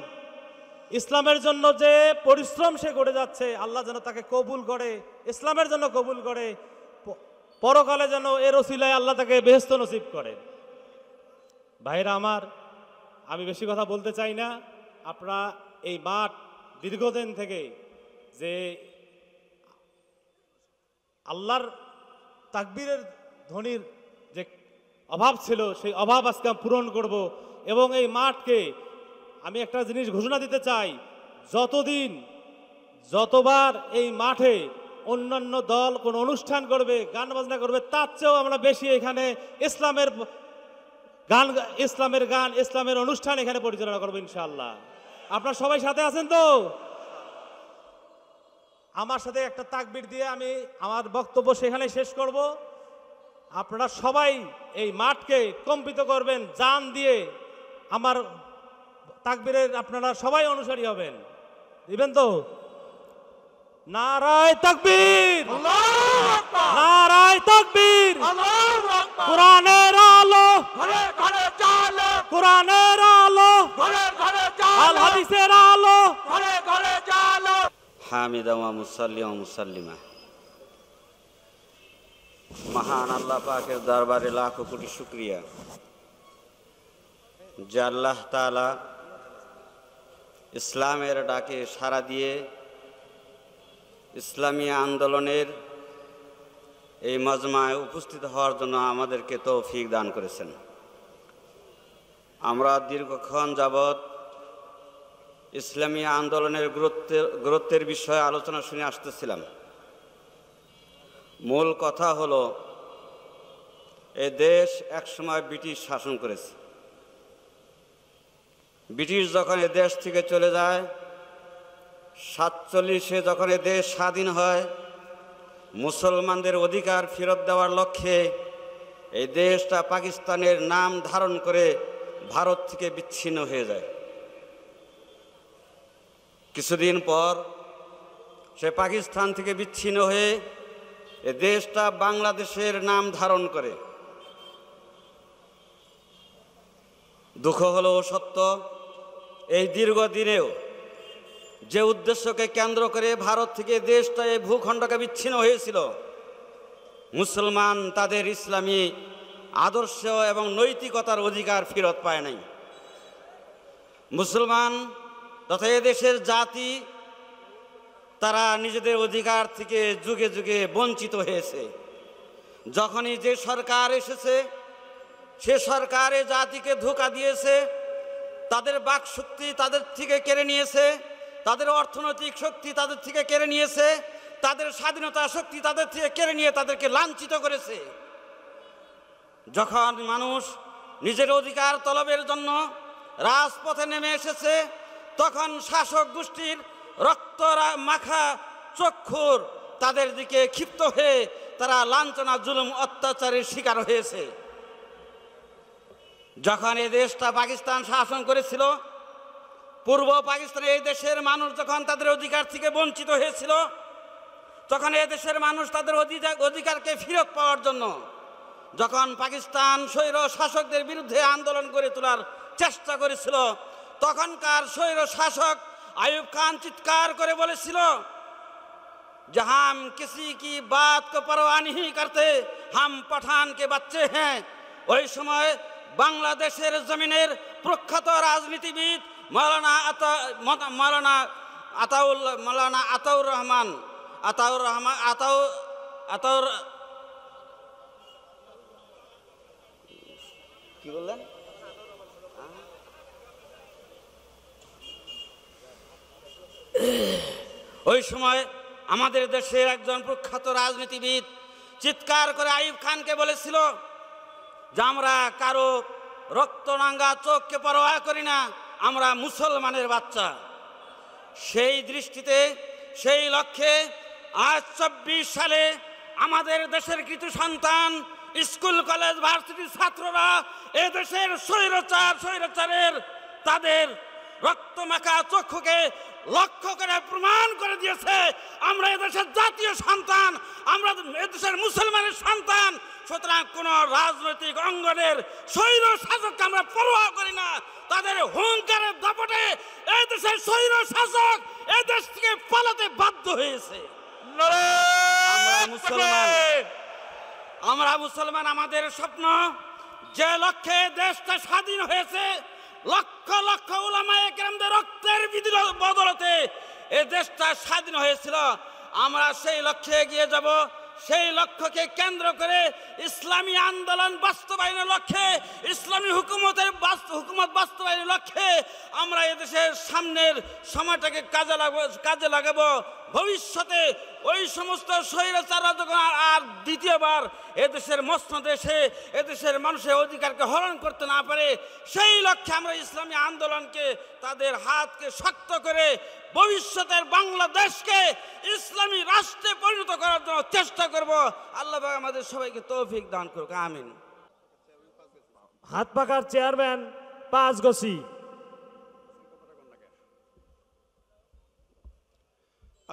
[SPEAKER 5] ইসলামের জন্য যে পরিশ্রম সে করে যাচ্ছে, আল্লাহ যেন তাকে কবুল করে, ইসলামের জন্য কবুল করে, পরকালে যেন এর ওসিলায় আল্লাহ তাকে বেহেশত নসিব করে। ভাইরা আমার, আমি বেশি কথা বলতে চাই না। আপনারা এই মাঠ দীর্ঘদিন থেকে যে আল্লাহর তাকবীরের ধ্বনির যে অভাব ছিল, সেই অভাব আজকে আমি পূরণ করব। এবং এই মাঠকে আমি একটা জিনিস ঘোষণা দিতে চাই, যতবার এই মাঠে অন্যান্য দল কোনো অনুষ্ঠান করবে, গান বাজনা করবে, তার চেয়েও আমরা বেশি এখানে ইসলামের গান, ইসলামের অনুষ্ঠান এখানে পরিচালনা করবো ইনশাআল্লাহ। আপনারা সবাই সাথে আছেন তো? আমার সাথে একটা তাকবীর দিয়ে আমি আমার বক্তব্য সেখানে শেষ করব। আপনারা সবাই এই মাঠকে কম্পিত করবেন জান দিয়ে। আমার তাকবীরের আপনারা সবাই অনুসারী হবেন, দিবেন তো? নারায়ে তাকবীর, নারায়ে তাকবীর। কোরআনের আলো, কোরআনের আলো, আল হাদিসের আলো।
[SPEAKER 6] হামিদা ওয়া মুসাল্লি ওয়া মুসাল্লিমা। মহান আল্লাহ পাকের দরবারে লাখো কোটি শুকরিয়া যে আল্লাহ তাআলা ইসলামের ডাকে সাড়া দিয়ে ইসলামী আন্দোলনের এই মজমায় উপস্থিত হওয়ার জন্য আমাদেরকে তৌফিক দান করেছেন। আমরা দীর্ঘক্ষণ যাবৎ ইসলামী আন্দোলনের গুরুত্বের বিষয়ে আলোচনা শুনে আসতেছিলাম। মূল কথা হলো, এ দেশ একসময় ব্রিটিশ শাসন করেছে। ব্রিটিশ যখন এ দেশ থেকে চলে যায়, 47-এ যখন এ দেশ স্বাধীন হয়, মুসলমানদের অধিকার ফেরত দেওয়ার লক্ষ্যে এই দেশটা পাকিস্তানের নাম ধারণ করে ভারত থেকে বিচ্ছিন্ন হয়ে যায়। কিছুদিন পর সে পাকিস্তান থেকে বিচ্ছিন্ন হয়ে এ দেশটা বাংলাদেশের নাম ধারণ করে। দুঃখ হলো সত্য, এই দীর্ঘদিনেও যে উদ্দেশ্যকে কেন্দ্র করে ভারত থেকে দেশটা এই ভূখণ্ডকে বিচ্ছিন্ন হয়েছিল, মুসলমান তাদের ইসলামী আদর্শ এবং নৈতিকতার অধিকার ফেরত পায় নাই। মুসলমান তথা এদেশের জাতি তারা নিজেদের অধিকার থেকে যুগে যুগে বঞ্চিত হয়েছে। যখনই যে সরকার এসেছে, সে সরকার এ জাতিকে ধোঁকা দিয়েছে, তাদের বাক শক্তি তাদের থেকে কেড়ে নিয়েছে, তাদের অর্থনৈতিক শক্তি তাদের থেকে কেড়ে নিয়েছে, তাদের স্বাধীনতা শক্তি তাদের থেকে কেড়ে নিয়ে তাদেরকে লাঞ্ছিত করেছে। যখন মানুষ নিজের অধিকার তলবের জন্য রাজপথে নেমে এসেছে, তখন শাসক গোষ্ঠীর রক্ত মাখা চক্ষুর তাদের দিকে ক্ষিপ্ত হয়ে তারা লাঞ্ছনা জুলুম অত্যাচারের শিকার হয়েছে। যখন এই দেশটা পাকিস্তান শাসন করেছিল, পূর্ব পাকিস্তানে এই দেশের মানুষ যখন তাদের অধিকার থেকে বঞ্চিত হয়েছিল, তখন এই দেশের মানুষ তাদের অধিকারকে ফেরত পাওয়ার জন্য যখন পাকিস্তান স্বৈর শাসকদের বিরুদ্ধে আন্দোলন করে তোলার চেষ্টা করেছিল, তখনকার স্বৈর শাসক আইয়ুব খান চিৎকার করে বলেছিল যে হাম কিসি কি বাত কো পরোয়া नहीं करते, হাম পাঠান কে বাচ্চে হ্যাঁ। ওই সময় বাংলাদেশের জমিনের প্রখ্যাত রাজনীতিবিদ মৌলানা আতাউর রহমান কি বললেন, ওই সময় আমাদের দেশের একজন প্রখ্যাত রাজনীতিবিদ চিৎকার করে আইয়ুব খানকে বলেছিল যে আমরা কারো রক্তরাঙ্গা চোখকে পরোয়া করি না, আমরা মুসলমানের বাচ্চা। সেই দৃষ্টিতে, সেই লক্ষ্যে আজ 24 সালে আমাদের দেশের কিছু সন্তান, স্কুল কলেজ ভার্সিটির ছাত্ররা এ দেশের স্বৈরাচারের তাদের রক্তমাখা চক্ষুকে লক্ষ্য করে প্রমাণ করে দিয়েছে আমরা এদেশের জাতীয় সন্তান, আমরা এদেশের মুসলমানের সন্তান। সুতরাং কোন রাজনৈতিক অঙ্গনের স্বৈর শাসককে আমরা পরোয়া করি না। তাদের হুঙ্কারের দাপটে এই দেশের স্বৈর শাসক এই দেশ থেকে পালাতে বাধ্য হয়েছে। আমরা মুসলমান, আমাদের স্বপ্ন যে লক্ষ্যে দেশটা স্বাধীন হয়েছে, লক্ষ লক্ষ উলামায়ে কেরামদের রক্তের বদলতে এই দেশটা স্বাধীন হয়েছিল। আমরা সেই লক্ষ্যে এগিয়ে যাব। সেই লক্ষ্যকে কেন্দ্র করে ইসলামী আন্দোলন বাস্তবায়নের লক্ষ্যে, ইসলামী হুকুমত বাস্তবায়নের লক্ষ্যে আমরা এদেশের সামনের সময়টাকে কাজে লাগাবো। ভবিষ্যতে ওই সমস্ত স্বৈরাচাররা যখন আর দ্বিতীয়বার এদেশের মসনদে এসে এদেশের মানুষের অধিকারকে হরণ করতে না পারে, সেই লক্ষ্যে আমরা ইসলামী আন্দোলনকে, তাদের হাতকে শক্ত করে ভবিষ্যতের বাংলাদেশকে ইসলামী রাষ্ট্রে পরিণত করার জন্য চেষ্টা করব। আল্লাহ পাক আমাদের সবাইকে তৌফিক দান করুক, আমিন।
[SPEAKER 5] হাত পাকার চেয়ারম্যান 5 গছি।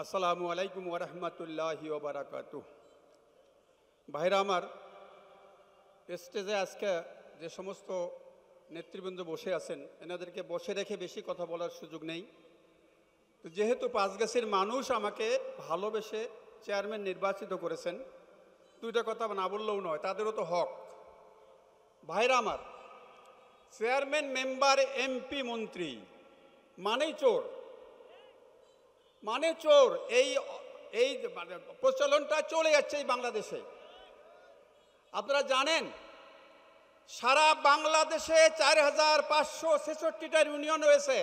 [SPEAKER 7] আসসালামু আলাইকুম ওয়া রাহমাতুল্লাহি ওয়া বারাকাতুহু। ভাইরা আমার, স্টেজে আজকে যে সমস্ত নেতৃবৃন্দ বসে আছেন, এনাদেরকে বসে রেখে বেশি কথা বলার সুযোগ নেই। তো যেহেতু পাঁচগাছির মানুষ আমাকে ভালোবেসে চেয়ারম্যান নির্বাচিত করেছেন, দুইটা কথা না বললেও নয়, তাদেরও তো হক। ভাইরা আমার, চেয়ারম্যান, মেম্বার, এমপি, মন্ত্রী মানেই চোর, মানে চোর, এই এই মানে প্রচলনটা চলে যাচ্ছে এই বাংলাদেশে। আপনারা জানেন সারা বাংলাদেশে 4566টা ইউনিয়ন রয়েছে,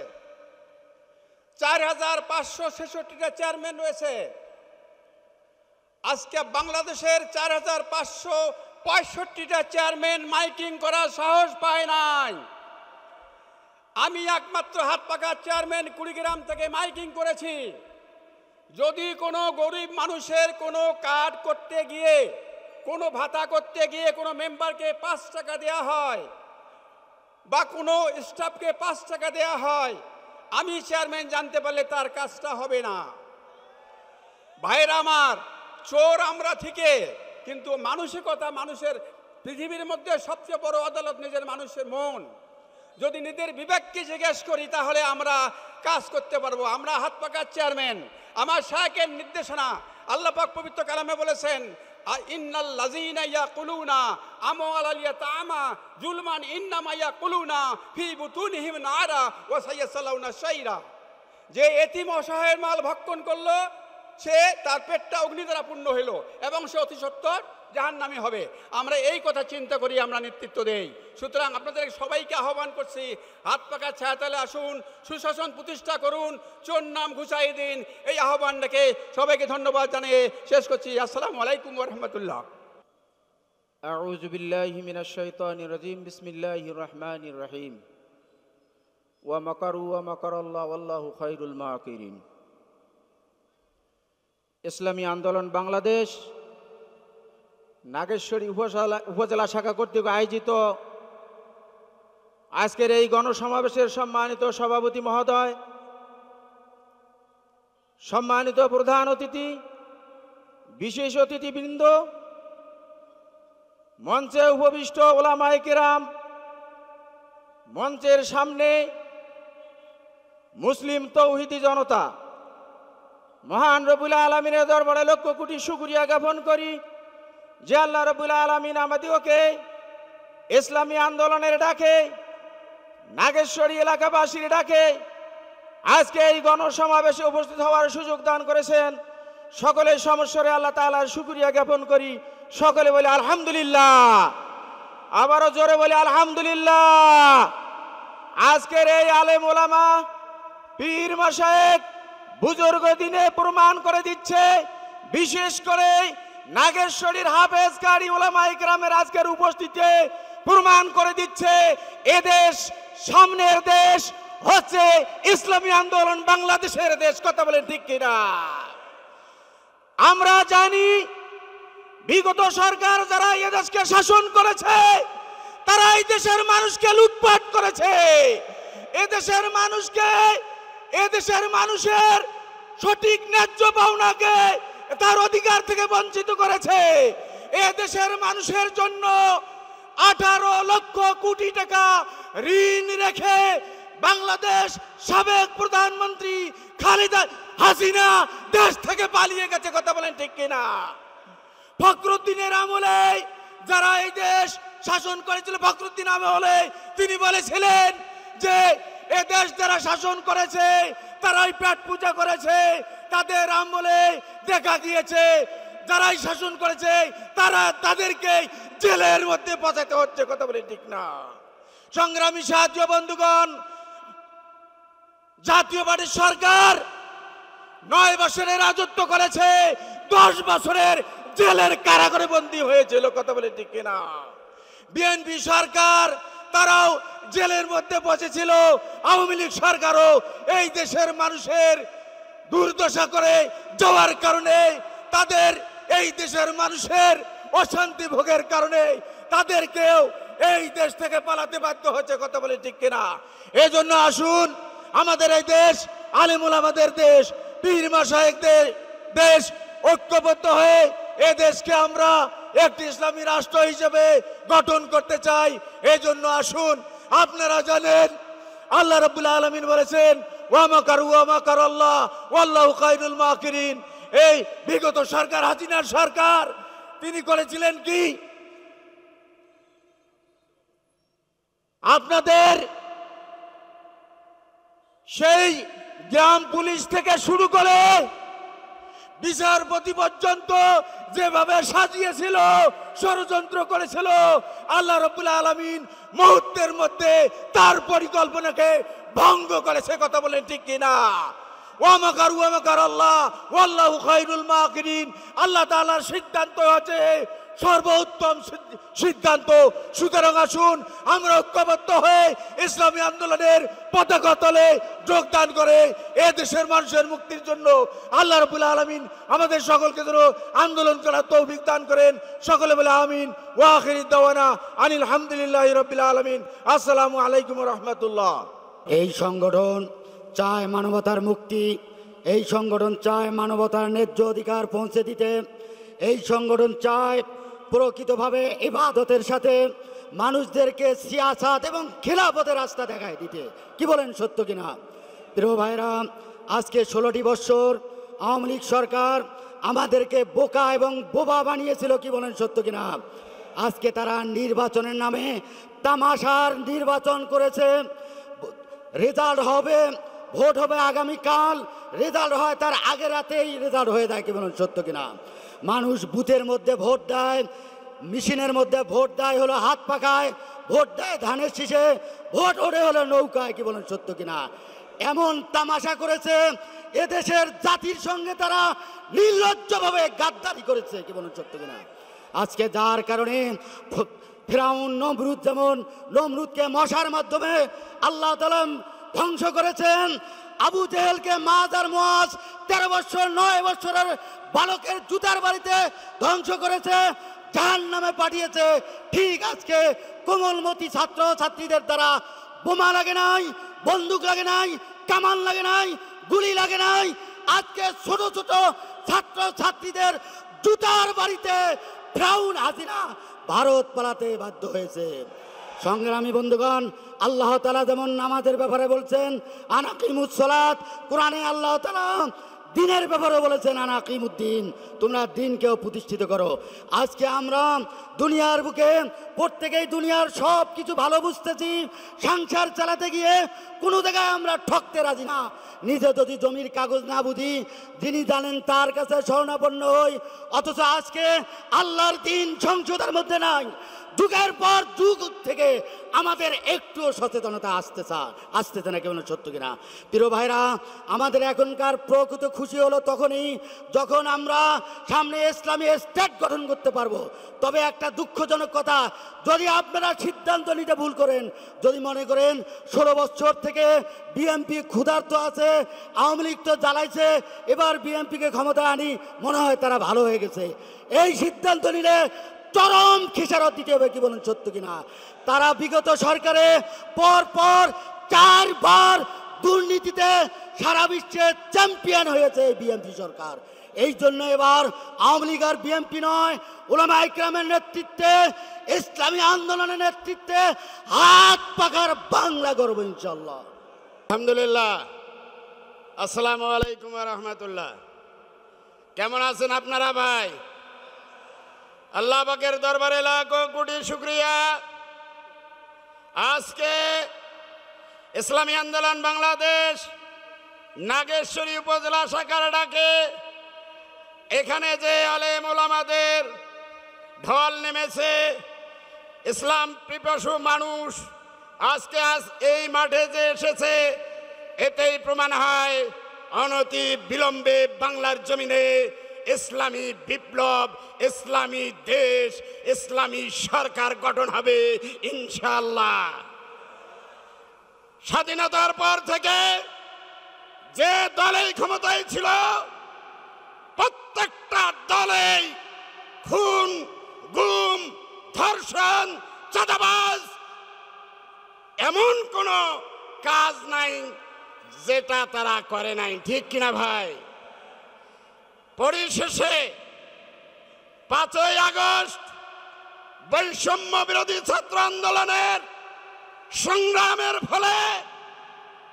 [SPEAKER 7] 4566টা চেয়ারম্যান রয়েছে। আজকে বাংলাদেশের 4565টা চেয়ারম্যান মাইকিং করার সাহস পায় নাই। আমি একমাত্র হাত পাকা চেয়ারম্যান কুড়িগ্রাম থেকে মাইকিং করেছি। যদি কোনো গরিব মানুষের কোনো কার্ড করতে গিয়ে, কোনো ভাতা করতে গিয়ে কোনো মেম্বারকে 5 টাকা দেওয়া হয় বা কোনো স্টাফকে 5 টাকা দেওয়া হয়, আমি চেয়ারম্যান জানতে পারলে তার কাজটা হবে না। ভাইরা আমার, চোর আমরা ঠিকই, কিন্তু মানসিকতা, মানুষের পৃথিবীর মধ্যে সবচেয়ে বড় আদালত নিজের মানুষের মন। যদি নিজের বিবেককে জিজ্ঞেস করি তাহলে আমরা কাজ করতে পারবো। আমরা হাত পাকার চেয়ারম্যান। আমার শায়েখের নির্দেশনা, আল্লাহ পাক পবিত্র কালামে বলেছেন, ইন্নাল লাযিনা ইয়াকুলুনা আমওয়ালাল ইয়াতামা যুলমান ইন্নামা ইয়াকুলুনা ফি বুতুনিহিম নারা ওয়া সায়াসালাউনা শাইরা। যে এতিম অসহায়ের মাল ভক্ষণ করলো, সে তার পেটটা অগ্নি দ্বারা পূর্ণ হইল এবং সে অতি সত্বর জাহান্নামী হবে। আমরা এই কথা চিন্তা করি, আমরা নেতৃত্ব দেই। সুতরাং আপনাদের সবাইকে আহ্বান করছি, হাত পাকা ছায়াতলে আসুন, সুশাসন প্রতিষ্ঠা করুন, চোর নাম ঘুচাই দিন। এই আহ্বান রেখে সবাইকে ধন্যবাদ জানিয়ে শেষ করছি। আসসালামু আলাইকুম ওয়া রাহমাতুল্লাহ।
[SPEAKER 8] আউযু বিল্লাহি মিনাশ শাইতানির রাজিম। বিসমিল্লাহির রহমানির রহিম। ওয়া মাকারু ওয়া মাকারাল্লাহু ওয়াল্লাহু খায়রুল মাকিরিন। ইসলামী আন্দোলন বাংলাদেশ নাগেশ্বরী উপজেলা শাখা কর্তৃক আয়োজিত আজকের এই গণসমাবেশের সম্মানিত সভাপতি মহোদয়, সম্মানিত প্রধান অতিথি, বিশেষ অতিথিবৃন্দ, মঞ্চে উপবিষ্ট ওলামায়ে কেরাম, মঞ্চের সামনে মুসলিম তৌহিদি জনতা, মহান রব্বুল আলামিনের দরবারে লক্ষ কোটি শুকরিয়া জ্ঞাপন করি যে আল্লাহ রব্বুল আলামিন আমাদেরকে ইসলামী আন্দোলনের ডাকে, নাগেশ্বরী এলাকাবাসীর ডাকে আজকে এই গণসমাবেশে উপস্থিত হওয়ার সুযোগ দান করেছেন। সকলের সমস্যারে আল্লাহ তাআলার শুকরিয়া জ্ঞাপন করি। সকলে বলে আলহামদুলিল্লাহ। আবারও জোরে বলে আলহামদুলিল্লাহ। আজকের এই আলেম ওলামা, পীর মাশায়েখ, বুজুর্গ দিনে প্রমাণ করে দিচ্ছে, বিশেষ করে নাগেশ্বরীর হাফেজ কারি ওলামায়ে কেরামের আজকের উপস্থিতিতে প্রমাণ করে দিচ্ছে এদেশ সামনের দেশ হচ্ছে ইসলামী আন্দোলন বাংলাদেশের দেশ। কথা বলেন ঠিক কিনা? আমরা জানি বিগত সরকার যারা এদেশকে শাসন করেছে তারা এই দেশের মানুষকে লুটপাট করেছে, এদেশের মানুষকে, এদেশের মানুষের সঠিক ন্যায্য পাওনাকে তার অধিকার থেকে বঞ্চিত করেছে। এদেশের মানুষের জন্য 18 লক্ষ কোটি টাকা ঋণ রেখে বাংলাদেশ সাবেক প্রধানমন্ত্রী খালেদা হাসিনা দেশ থেকে পালিয়ে গেছে। কথা বলেন ঠিক কিনা? ফখরুদ্দিনের আমলে যারা এই দেশ শাসন করেছিল, ফখরুদ্দিন আমলে তিনি বলেছিলেন যে এ দেশ যারা শাসন করেছে তারাই পেট পূজা করেছে, তাদের আমলে দেখা গিয়েছে যারাই শাসন করেছে তারা তাদেরকে জেলের মধ্যে পচাতে হচ্ছে। কথা বলে ঠিক না? সংগ্রামী সাহায্য বন্ধুগণ, জাতীয় পার্টির সরকার 9 বছরের রাজত্ব করেছে, 10 বছরের জেলের কারাগারে বন্দী হয়েছিল। কথা বলে ঠিক কিনা? বিএনপি সরকার তারাও জেলের মধ্যে বসেছিল, আওয়ামী লীগ সরকারও এই দেশের মানুষের দুর্দশা করে যাওয়ার কারণে, তাদের এই দেশের মানুষের অশান্তি ভোগের কারণে তাদেরকেও এই দেশ থেকে পালাতে বাধ্য হচ্ছে। কথা বলে ঠিক কিনা? এই জন্য আসুন, আমাদের এই দেশ আলেম ওলামাদের দেশ, পীর মাশায়েখদের দেশ, ঐক্যবদ্ধ হয়ে এ দেশকে আমরা একটি ইসলামী রাষ্ট্র হিসেবে গঠন করতে চাই। এই জন্য আসুন, আপনারা জানেন আল্লাহ রাব্বুল আলামিন বলেছেন ওয়া মাকারু ওয়া মাকারাল্লাহ ওয়াল্লাহু খায়রুল মাকিরিন। এই বিগত সরকার, হাসিনার সরকার, তিনি করেছিলেন কি? আপনাদের সেই গ্রাম পুলিশ থেকে শুরু করে বিচারপতি পর্যন্ত যেভাবে সাজিয়েছিল, ষড়যন্ত্র করেছিল, আল্লাহ রাব্বুল আলামিন মুহূর্তের মধ্যে তার পরিকল্পনাকে ভঙ্গ করেছে। কথা বলেন ঠিক কিনা? ওয়ামাকারু ওয়ামাকার আল্লাহ ওয়াল্লাহু খায়রুল মাকিরিন। আল্লাহ তাআলার সিদ্ধান্ত হচ্ছে সর্বোত্তম সিদ্ধান্ত। সুতরাং আসুন আমরা ঐক্যবদ্ধ হয়ে ইসলামী আন্দোলনের পতাকা তলে যোগদান করে এ দেশের মানুষের মুক্তির জন্য আল্লাহ রাব্বুল আলামিন আমাদের সকলকে যেন আন্দোলন করার তৌফিক দান করেন। সকলে বলে আমিন। ওয়া আখিরু দাওয়ানা আনিল হামদুলিল্লাহি রাব্বিল আলামিন। আসসালামু আলাইকুম ওয়া রাহমাতুল্লাহ।
[SPEAKER 9] এই সংগঠন চায় মানবতার মুক্তি, এই সংগঠন চায় মানবতার ন্যায্য অধিকার পৌঁছে দিতে, এই সংগঠন চায় প্রকৃতভাবে ইবাদতের সাথে মানুষদেরকে সিয়াসাত এবং খিলাফতের রাস্তা দেখায় দিতে। কি বলেন, সত্য কিনা? প্রিয় ভাইরা, আজকে 16টি বৎসর আওয়ামী লীগ সরকার আমাদেরকে বোকা এবং বোবা বানিয়েছিল। কি বলেন, সত্য কিনা? আজকে তারা নির্বাচনের নামে তামাশার নির্বাচন করেছে। রেজাল্ট হবে, ভোট হবে আগামীকাল, রেজাল্ট হয় তার আগের রাতেই রেজাল্ট হয়ে যায়। কি বলেন, সত্য কিনা? মানুষ বুথের মধ্যে ভোট দেয়, মেশিনের মধ্যে ভোট দেয় হলো হাত পাকায়, ভোট দেয় ধানের শীষে, ভোট ওঠে হলো নৌকায়। কি বলেন, সত্য কিনা? এমন তামাশা করেছে, এদেশের জাতির সঙ্গে তারা নির্লজ্জভাবে গাদ্দারি করেছে। কি বলেন, সত্য কিনা? আজকে যার কারণে ফিরাউন নমরুদ যেমন নমরুদকে মশার মাধ্যমে আল্লাহ তাআলা ধ্বংস করেছেন, আবু জেহেলকে মাজ আর মুআজ 13 বছর 9 বছরের বালকের জুতার বাড়িতে ধ্বংস করেছে, জাহান্নামে পাঠিয়েছে। ঠিক আজকে কোমলমতি ছাত্র ছাত্রীদের দ্বারা বোমা লাগে নাই, বন্দুক লাগে নাই, কামান লাগে নাই, গুলি লাগে নাই, আজকে ছোট ছোট ছাত্র ছাত্রীদের জুতার বাড়িতে ফিরাউন হাসিনা ভারত পালাতে বাধ্য হয়েছে। সংগ্রামী বন্ধুগণ, আল্লাহ তাআলা যেমন নামাজের ব্যাপারে বলছেন আনাকিমুস সালাত, কোরআনে আল্লাহ তাআলা দিনের ব্যাপারে বলেছেন আনাকিমুদ্দিন, তোমরা দিনকেও প্রতিষ্ঠিত করো। আজকে আমরা দুনিয়ার বুকে প্রত্যেকেই দুনিয়ার সব কিছু ভালো বুঝতেছি, সংসার চালাতে গিয়ে কোনো জায়গায় আমরা ঠকতে রাজি না। নিজে যদি জমির কাগজ না বুঝি, যিনি জানেন তার কাছে শরণাপন্ন হই, অথচ আজকে আল্লাহর দিন সংসদের মধ্যে নাই। যুগের পর যুগ থেকে আমাদের একটুও সচেতনতা আসতেছে না। কেমন, সত্য কিনা? প্রিয় ভাইরা, আমাদের এখনকার প্রকৃত খুশি হলো তখনই যখন আমরা সামনে ইসলামী স্টেট গঠন করতে পারবো। তবে একটা দুঃখজনক কথা, যদি আপনারা সিদ্ধান্ত নিতে ভুল করেন, যদি মনে করেন 16 বছর থেকে বিএনপি ক্ষুধার্ত আছে, আওয়ামী লীগ তো জ্বালাইছে, এবার বিএনপিকে ক্ষমতা আনি, মনে হয় তারা ভালো হয়ে গেছে, এই সিদ্ধান্ত নিলে চরম খেসারত দিতে হবে। কি বলেন, সত্য কিনা? তারা বিগত সরকারে পর 4 বার দুর্নীতিতে সারা বিশ্বে চ্যাম্পিয়ন হয়েছে বিএনপি সরকার। এই জন্য এবার আওয়ামী লীগ আর বিএনপি নয়, উলামায়ে কেরামের নেতৃত্বে, ইসলামী আন্দোলনের নেতৃত্বে হাত পাকার বাংলা গর্ব ইনশাআল্লাহ।
[SPEAKER 10] আলহামদুলিল্লাহ। আসসালামু আলাইকুম ওয়া রাহমাতুল্লাহ। কেমন আছেন আপনারা ভাই? আল্লাহ পাকের দরবারে লাখো কোটি শুকরিয়া। আজকে ইসলামী আন্দোলন বাংলাদেশ নাগেশ্বরী উপজেলা শাখার ডাকে এখানে যে আলেম ওলামাদের ঢল নেমেছে, ইসলাম পিপাসু মানুষ আজকে এই মাঠে যে এসেছে, এতেই প্রমাণ হয় অনতি বিলম্বে বাংলার জমিনে ইসলামী বিপ্লব, ইসলামী দেশ, ইসলামী সরকার গঠন হবে ইনশাআল্লাহ। স্বাধীনতার পর থেকে যে দলেই ক্ষমতায় ছিল, প্রত্যেকটা দলেই খুন, গুম, ধর্ষণ, চাঁদাবাজ, এমন কোন কাজ নাই যেটা তারা করে নাই। ঠিক কিনা ভাই? পরিশেষে 5ই আগস্ট বৈষম্য বিরোধী ছাত্র আন্দোলনের সংগ্রামের ফলে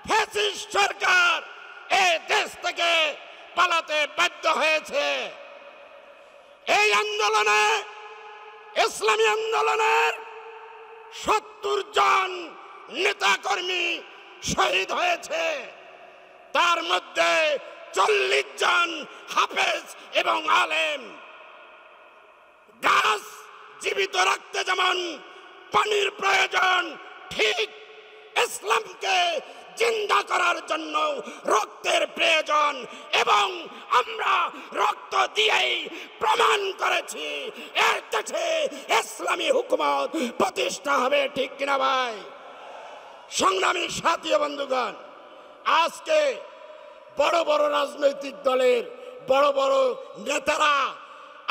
[SPEAKER 10] ফ্যাসিস্ট সরকার এই দেশ থেকে পালাতে বাধ্য হয়েছে। এই আন্দোলনে, ইসলামী আন্দোলনের 70 জন নেতাকর্মী শহীদ হয়েছে। তার মধ্যে 40 জন হাফেজ এবং আলেম। গাছ জীবিত রাখতে যেমন পানির প্রয়োজন, ঠিক ইসলামকে জিন্দা করার জন্য রক্তের প্রয়োজন, এবং আমরা রক্ত দিয়েই প্রমাণ করেছি এর দেশে ইসলামী হুকুমত প্রতিষ্ঠা হবে, ঠিক কিনা ভাই? সংগ্রামী সাথী ও বন্ধুগণ, আজকে বড় বড় রাজনৈতিক দলের বড় বড় নেতারা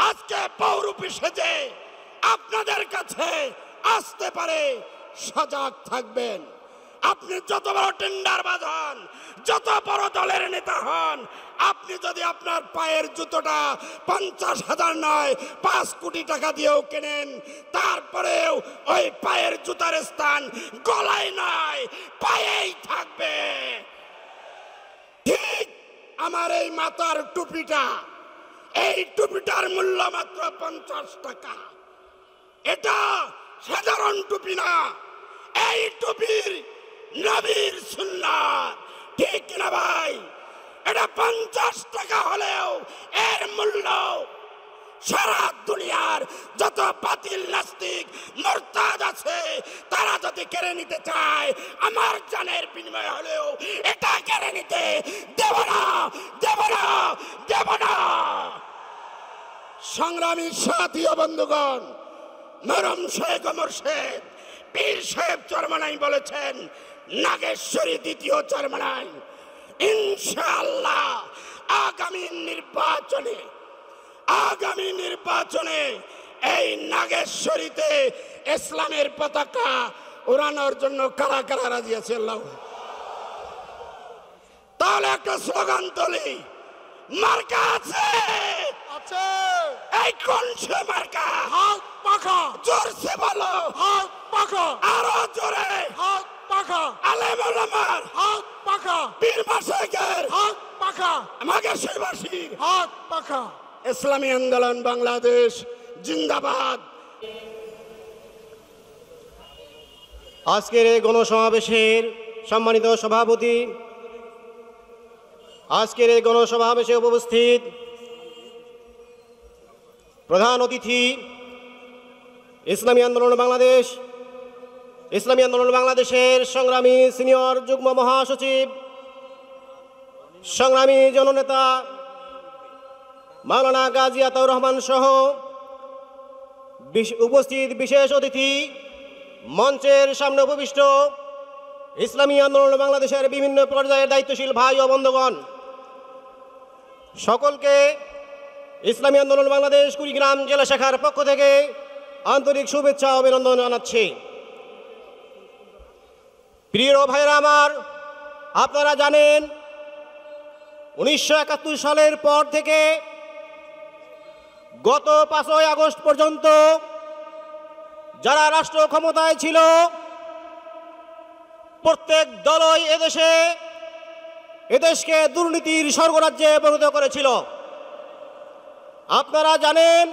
[SPEAKER 10] আজকে বহুরূপী সেজে আপনাদের কাছে আসতে পারে, সজাগ থাকবেন। আপনি যত বড় টেন্ডারবাজ হন, যত বড় দলের নেতা হন, আপনি যদি আপনার পায়ের জুতোটা 50,000 নয় 5 কোটি টাকা দিয়েও কেনেন, তারপরেও ওই পায়ের জুতার স্থান গলায় নয়, পায়েই থাকবে। ঠিক আমার এই মাথার টুপিটা, এই টুপিটার মূল্য মাত্র 50 টাকা। এটা সাধারণ টুপি না, এই টুপির নবীর সুন্নাত, ঠিক কিনা ভাই? এটা 50 টাকা হলেও এর মূল্য সারা দুনিয়ার যত বাতিল নাস্তিক মুরতাদ আছে তারা যদি কেড়ে নিতে চায়, আমার জানের বিনিময়ে হলেও এটা কেড়ে নিতে দেব না, দেব না, দেব না। সংগ্রামী সাথী ও বন্ধুগণ, মরম শেখ মোর্শেদ পীর সাহেব চরমনাই বলেছেন, নাগেশ্বরী দ্বিতীয় চরমনাই ইনশাআল্লাহ আগামী নির্বাচনে এই নাগেশ্বরীতে ইসলামের পতাকা উড়ানোর জন্য কারা কারা রাজি আছে? আল্লাহ, তাহলে একটা স্লোগান তুলি, মার্কা আছে, এই কোন সে মার্কা? হাত পাখা, জোরসে বলো, হাত পাখা, আরো জোরে, হাত পাখা, আলেম ওলামার হাত পাখা, পীর মাশায়েখের হাত পাখা, নাগেশ্বরীবাসীর হাত পাখা। ইসলামী আন্দোলন বাংলাদেশ জিন্দাবাদ।
[SPEAKER 11] আজকের এই গণসমাবেশের সম্মানিত সভাপতি, আজকের এই গণসমাবেশে উপস্থিত প্রধান অতিথি, ইসলামী আন্দোলন বাংলাদেশের সংগ্রামী সিনিয়র যুগ্ম মহাসচিব, সংগ্রামী জননেতা মাওলানা গাজী আতাউর রহমান সহ উপস্থিত বিশেষ অতিথি, মঞ্চের সামনে উপবিষ্ট ইসলামী আন্দোলন বাংলাদেশের বিভিন্ন পর্যায়ের দায়িত্বশীল ভাই ও বন্ধুগণ, সকলকে ইসলামী আন্দোলন বাংলাদেশ কুড়িগ্রাম জেলা শাখার পক্ষ থেকে আন্তরিক শুভেচ্ছা ও অভিনন্দন জানাচ্ছি। প্রিয় ভাইরা আমার, আপনারা জানেন 1971 সালের পর থেকে গত 5ই আগস্ট পর্যন্ত যারা রাষ্ট্র ক্ষমতায় ছিল প্রত্যেক দলই এদেশকে দুর্নীতির স্বর্গরাজ্যে পরিণত করেছিল। আপনারা জানেন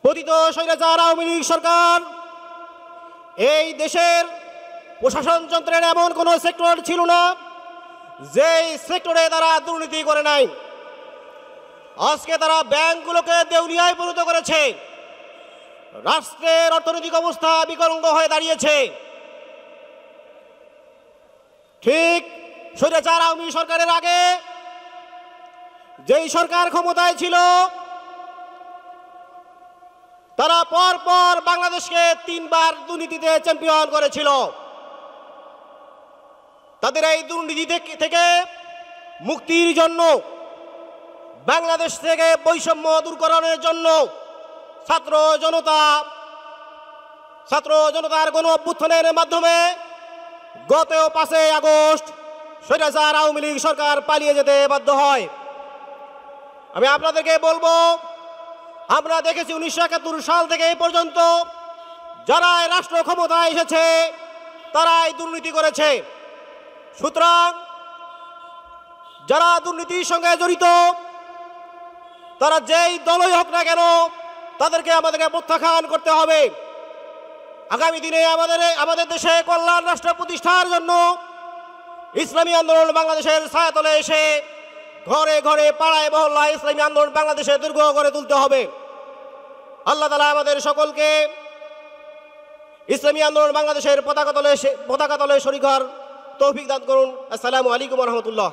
[SPEAKER 11] পতিত স্বৈরাচার আওয়ামী লীগ সরকার এই দেশের প্রশাসন যন্ত্রের এমন কোনো সেক্টর ছিল না যেই সেক্টরে তারা দুর্নীতি করে নাই। আজকে তারা ব্যাংকগুলোকে দেউলিয়ায় পরিণত করেছে, রাষ্ট্রের অর্থনৈতিক অবস্থা বিকলাঙ্গ হয়ে দাঁড়িয়েছে। ঠিক স্বৈরাচার আওয়ামী সরকারের আগে যেই সরকার ক্ষমতায় ছিল তারা পরপর বাংলাদেশকে 3 বার দুর্নীতিতে চ্যাম্পিয়ন করেছিল। তাদের এই দুর্নীতি থেকে মুক্তির জন্য, বাংলাদেশ থেকে বৈষম্য দূরকরণের জন্য ছাত্র জনতার গণ অভ্যুত্থানের মাধ্যমে গত 5ই আগস্ট স্বৈরাচার আওয়ামী লীগ সরকার পালিয়ে যেতে বাধ্য হয়। আমি আপনাদেরকে বলবো, আমরা দেখেছি 1971 সাল থেকে এই পর্যন্ত যারা রাষ্ট্র ক্ষমতায় এসেছে তারাই দুর্নীতি করেছে। সুতরাং যারা দুর্নীতির সঙ্গে জড়িত তারা যেই দলই হোক না কেন তাদেরকে আমাদেরকে প্রত্যাখ্যান করতে হবে। আগামী দিনে আমাদের দেশে কল্যাণ রাষ্ট্র প্রতিষ্ঠার জন্য ইসলামী আন্দোলন বাংলাদেশের ছায়াতলে এসে ঘরে ঘরে পাড়ায় মহল্লায় ইসলামী আন্দোলন বাংলাদেশে দুর্গ করে তুলতে হবে। আল্লাহ তাআলা আমাদের সকলকে ইসলামী আন্দোলন বাংলাদেশের পতাকা তলে শরীক হওয়ার তৌফিক দান করুন। আসসালামু আলাইকুম ওয়া রাহমাতুল্লাহ।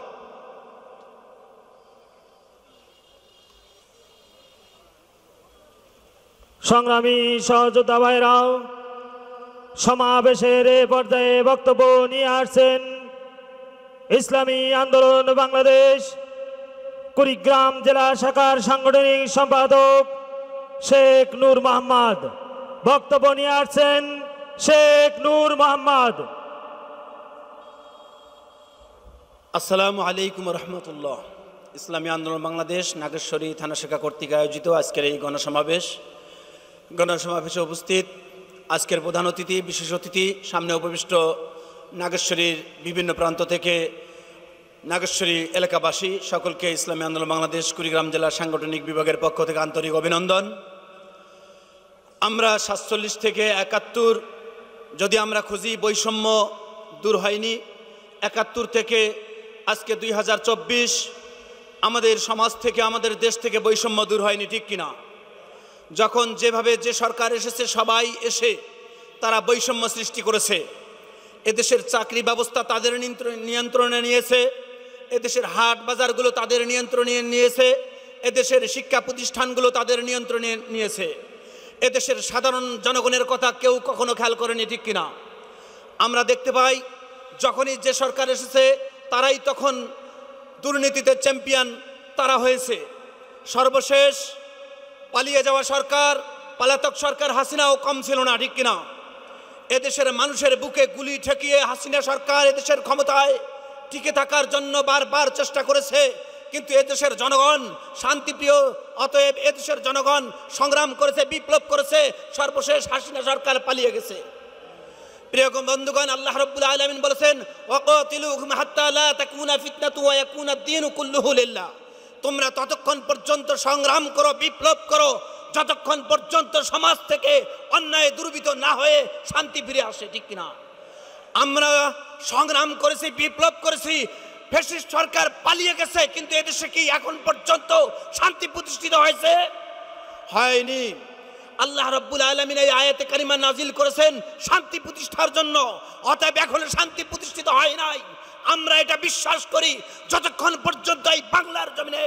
[SPEAKER 12] সংগ্রামী সহযোদ্ধা ভাইরাও, সমাবেশের এ পর্যায়ে বক্তব্য নিয়ে আসছেন ইসলামী আন্দোলন বাংলাদেশ কুড়িগ্রাম জেলা শাখার সাংগঠনিক সম্পাদক শেখ নূর মোহাম্মদ। বক্তব্য নিয়ে আসছেন শেখ নূর মোহাম্মদ।
[SPEAKER 13] আসসালামু আলাইকুম রহমতুল্লাহ। ইসলামী আন্দোলন বাংলাদেশ নাগেশ্বরী থানা শাখা কর্তৃক আয়োজিত আজকের এই গণসমাবেশে উপস্থিত আজকের প্রধান অতিথি, বিশেষ অতিথি, সামনে উপবিষ্ট নাগেশ্বরীর বিভিন্ন প্রান্ত থেকে নাগেশ্বরী এলাকাবাসী সকলকে ইসলামী আন্দোলন বাংলাদেশ কুড়িগ্রাম জেলা সাংগঠনিক বিভাগের পক্ষ থেকে আন্তরিক অভিনন্দন। আমরা ৪৭ থেকে ৭১ যদি আমরা খুঁজি বৈষম্য দূর হয়নি। ৭১ থেকে আজকে ২০২৪ আমাদের সমাজ থেকে, আমাদের দেশ থেকে বৈষম্য দূর হয়নি, ঠিক কিনা? যখন যেভাবে যে সরকার এসেছে সবাই এসে তারা বৈষম্য সৃষ্টি করেছে। এদেশের চাকরি ব্যবস্থা তাদের নিয়ন্ত্রণে নিয়েছে, এদেশের হাট বাজারগুলো তাদের নিয়ন্ত্রণে নিয়েছে, এদেশের শিক্ষা প্রতিষ্ঠানগুলো তাদের নিয়ন্ত্রণে নিয়েছে। এদেশের সাধারণ জনগণের কথা কেউ কখনো খেয়াল করেনি, ঠিক কিনা? আমরা দেখতে পাই যখনই যে সরকার এসেছে তারাই তখন দুর্নীতিতে চ্যাম্পিয়ন তারা হয়েছে। সর্বশেষ পালিয়ে যাওয়া সরকার, পলাতক সরকার হাসিনাও কম ছিল না, ঠিক কিনা? এদেশের মানুষের বুকে গুলি ঠেকিয়ে হাসিনা সরকার এদেশের ক্ষমতায় টিকে থাকার জন্য বারবার চেষ্টা করেছে, কিন্তু এদেশের জনগণ শান্তিপ্রিয়, অতএব এদেশের জনগণ সংগ্রাম করেছে, বিপ্লব করেছে, সর্বশেষ হাসিনা সরকার পালিয়ে গেছে। প্রিয় বন্ধুগণ, আল্লাহ রাব্বুল আলামিন বলেছেন, ওয়াকাতিলুহুম হাত্তা লা তাকুনা ফিতনাতু ওয়া ইয়াকুনা আদ-দীনু কুল্লুহু লিল্লাহ। তোমরা ততক্ষণ পর্যন্ত সংগ্রাম করো, বিপ্লব করো, যতক্ষণ পর্যন্ত সমাজ থেকে অন্যায় দুর্বৃত্ত না হয়ে শান্তি ফিরে আসে, ঠিক কিনা? আমরা সংগ্রাম করেছি, বিপ্লব করেছি, ফ্যাসিস্ট সরকার পালিয়ে গেছে, কিন্তু এদেশে কি এখন পর্যন্ত শান্তি প্রতিষ্ঠিত হয়েছে? হয়নি। আল্লাহ রাব্বুল আলামিন এই আয়াতে কারিমা নাজিল করেছেন শান্তি প্রতিষ্ঠার জন্য, অতএব এখনো শান্তি প্রতিষ্ঠিত হয় নাই। আমরা এটা বিশ্বাস করি যতক্ষণ পর্যন্ত এই বাংলার জমিনে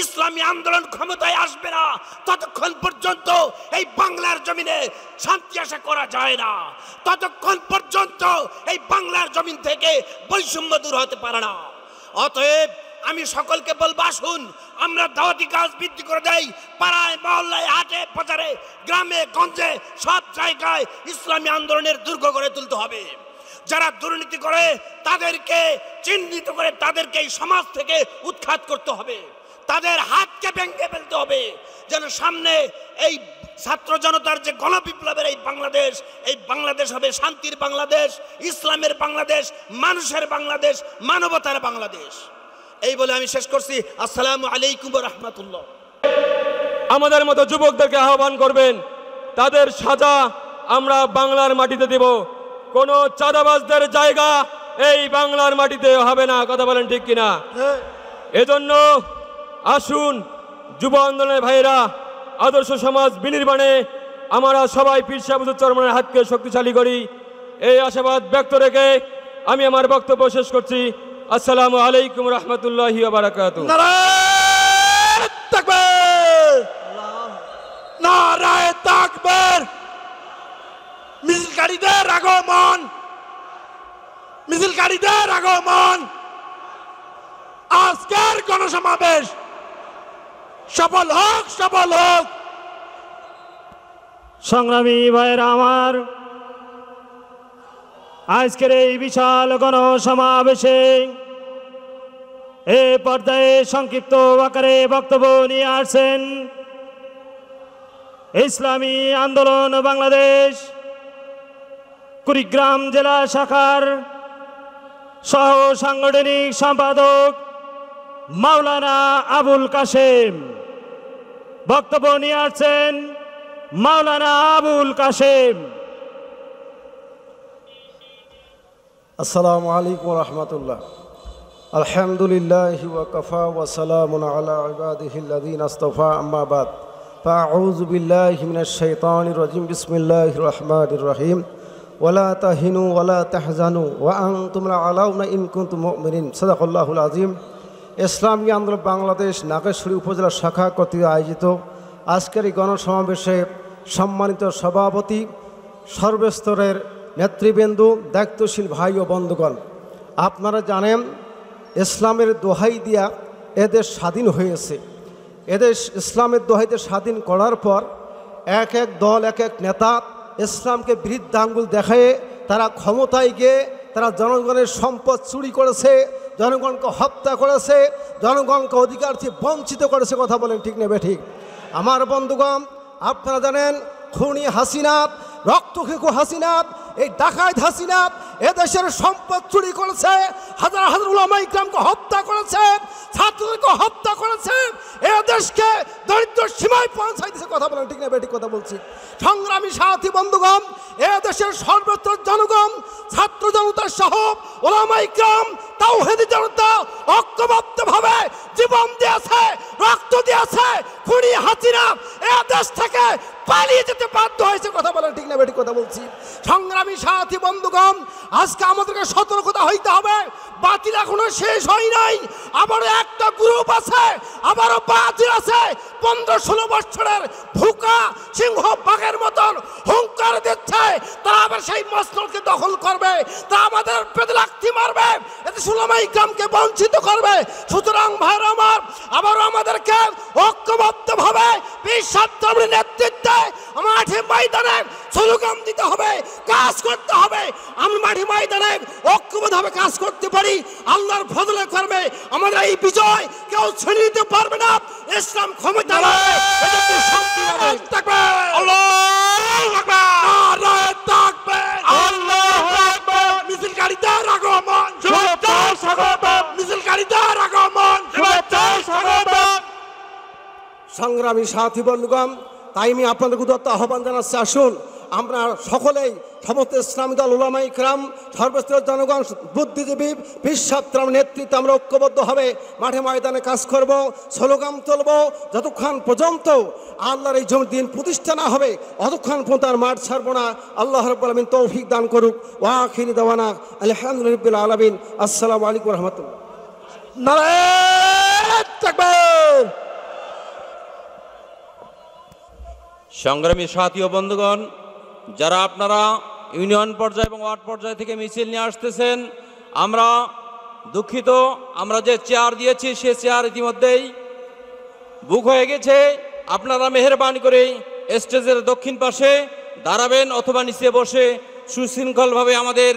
[SPEAKER 13] ইসলামী আন্দোলন ক্ষমতায় আসবে না, ততক্ষণ পর্যন্ত এই বাংলার জমিনে শান্তি আশা করা যায় না, ততক্ষণ পর্যন্ত এই বাংলার জমিন থেকে বৈষম্য দূর হতে পারে না। অতএব আমি সকলকে বলবো, আসুন আমরা দাওয়াতি কাজ বৃদ্ধি করে দেই। পাড়ায় মহল্লায়, হাটে বাজারে, গ্রামে গঞ্জে সব জায়গায় ইসলামী আন্দোলনের দুর্গ গড়ে তুলতে হবে। যারা দুর্নীতি করে তাদেরকে চিহ্নিত করে তাদেরকে এই সমাজ থেকে উৎখাত করতে হবে, তাদের হাতকে ভেঙে ফেলতে হবে, যেন সামনে এই ছাত্র জনতার যে গণবিপ্লবের এই বাংলাদেশ হবে শান্তির বাংলাদেশ, ইসলামের বাংলাদেশ, মানুষের বাংলাদেশ, মানবতার বাংলাদেশ। এই বলে আমি শেষ করছি। আসসালামু আলাইকুম ওয়া রাহমাতুল্লাহ।
[SPEAKER 14] আমাদের মতো যুবকদেরকে আহ্বান করবেন, তাদের সাজা আমরা বাংলার মাটিতে দেব, কোনো চাঁদাবাজদের জায়গা এই বাংলার মাটিতে হবে না। কথা বলেন ঠিক কিনা? এজন্য আসুন যুব আন্দোলনের ভাইয়েরা, আদর্শ সমাজ বিনির্মাণে আমরা সবাই পীর সাহেব হুজুর চরমনের হাতকে শক্তিশালী করি। এই আশাবাদ ব্যক্ত রেখে আমি আমার বক্তব্য শেষ করছি। আসসালামু আলাইকুম রহমতুল্লাহি ওয়া বারাকাতুহু।
[SPEAKER 4] নারায়ে তাকবীর, নারায়ে তাকবীর। মিছিলকারীদের আগমন, মিছিলকারীদের আগমন। আজকের গণসমাবেশ সফল হোক, সফল হোক।
[SPEAKER 12] সংগ্রামী ভাইয়েরা আমার, আজকের এই বিশাল গণসমাবেশে এ পর্যায়ে সংক্ষিপ্ত আকারে বক্তব্য নিয়ে আসছেন ইসলামী আন্দোলন বাংলাদেশ কুড়িগ্রাম জেলা শাখার সহ সাংগঠনিক সম্পাদক মাওলানা আবুল কাশেম। বক্তব্য নিয়ে আসছেন মাওলানা আবুল কাশেম।
[SPEAKER 15] আসসালামু আলাইকুম রহমতুল্লাহ। আলহামদুলিল্লাহি ওয়া কাফা ওয়া সালামুন আলা ইবাদিহিল্লাযীনা ইসতাফা আম্মা বাদ ফাআউযু বিল্লাহি মিনাশ শাইতানির রাজিম বিসমিল্লাহির রহমানির রহিম ওয়ালা তাহিনু ওয়ালা তাহজানু ওয়া আনতুম আলাউনা ইন কুনতুম মুমিনিন সাদাকাল্লাহুল আযীম। ইসলামী আন্দোলন বাংলাদেশ নাগেশ্বরী উপজেলা শাখা কর্তৃক আয়োজিত আজকের এই গণসমাবেশে সম্মানিত সভাপতি, সর্বস্তরের নেতৃবৃন্দ, দায়িত্বশীল ভাই ও বন্ধুগণ, আপনারা জানেন ইসলামের দোহাই দিয়া এদেশ স্বাধীন হয়েছে। এদেশ ইসলামের দোহাইতে স্বাধীন করার পর এক এক দল, এক এক নেতা ইসলামকে বৃদ্ধাঙ্গুল দেখায়ে তারা ক্ষমতায় গিয়ে তারা জনগণের সম্পদ চুরি করেছে, জনগণকে হত্যা করেছে, জনগণকে অধিকার থেকে বঞ্চিত করেছে। কথা বলেন ঠিক নেবে ঠিক? আমার বন্ধুগণ, আপনারা জানেন খুনি হাসিনা, রক্তখেকো হাসিনা, এই ডাকাত হাসিনা এদেশের সম্পদ চুরি করেছে, হাজার হাজার উলামা ইকরামকে হত্যা করেছে, ছাত্রদেরকে হত্যা করেছে, এদেশকে দরিদ্র সীমায় পৌঁছাই দিয়েছে। কথা বলেন ঠিক না বেঠিক? কথা বলছি। সংগ্রামী সাথী বন্ধুগণ, এদেশের সর্বত্র জনগণ, ছাত্র জনতা সহ উলামা ইকরাম, তাওহীদি জনতা ঐক্যবদ্ধভাবে জীবন দিয়েছে, রক্ত দিয়েছে। খুনি হাসিনা এদেশ থেকে পালিয়ে যেতে বাধ্য হয়েছে। কথা বলেন ঠিক না বেঠিক? কথা বলছি। সংগ্রামী সাথী বন্ধুগণ, আজকে আমাদেরকে সতর্কতা হইতে হবে। বাতিল এখনো শেষ হয় নাই, আবারও একটা গ্রুপ আছে, আবারও বাতিল আছে 15-16 বছরের ভুকা সিংহ বাঘের মতন হুঙ্কার দিচ্ছে। তারা আবার সেই মসনদকে দখল করবে, তারা আমাদের পেটে লাথি মারবে, এতে উলামা ইকরামকে বঞ্চিত করবে। সুতরাং ভাইরা আমার, আবারও আমাদেরকে ঐক্যবদ্ধভাবে পীর সাহেবের নেতৃত্বে মাঠে ময়দানে স্লোগান দিতে হবে, কাজ করতে হবে। আমি মাঠে ময়দানে ঐক্যবদ্ধভাবে কাজ করতে পারি, আল্লাহর ফজলে করবে আমাদের এই বিজয় কেউ ছিনিয়ে নিতে পারবে না। ইসলাম ক্ষমতা মিছিলকারীদের আগমন, মিছিলকারীদের আগমন। সংগ্রামী সাথী বন্ধুগণ, তাই আমি আপনাদের উদাত্ত আহ্বান জানাচ্ছি, আসুন আমরা সকলেই, সমস্ত ইসলামী দল, উলামা ইকরাম, সর্বস্তরের জনগণ, বুদ্ধিজীবী, বিশ্বাত্রাম নেতৃত্বে আমরা ঐক্যবদ্ধ হবে মাঠে ময়দানে কাজ করব, স্লোগান তুলব। যতক্ষণ পর্যন্ত আল্লাহর এই দিন প্রতিষ্ঠা না হবে অতক্ষণ পর্যন্ত আর মাঠ ছাড়ব না। আল্লাহ রাব্বুল আলামিন তৌফিক দান করুক। ওয়া আখিরি দাওয়ানা আলহামদুলিল্লাহি রাব্বিল আলামিন। আসসালামু আলাইকুম ওয়া রাহমাতুল্লাহ। নারায়ে তাকবীর।
[SPEAKER 2] সংগ্রামী সাথী ও বন্ধুগণ, যারা আপনারা ইউনিয়ন পর্যায়ে এবং ওয়ার্ড পর্যায় থেকে মিছিল নিয়ে আসতেছেন, আমরা দুঃখিত, আমরা যে চেয়ার দিয়েছি সে চেয়ার ইতিমধ্যেই বুক হয়ে গেছে। আপনারা মেহেরবানি করে স্টেজের দক্ষিণ পাশে দাঁড়াবেন অথবা নিচে বসে সুশৃঙ্খলভাবে আমাদের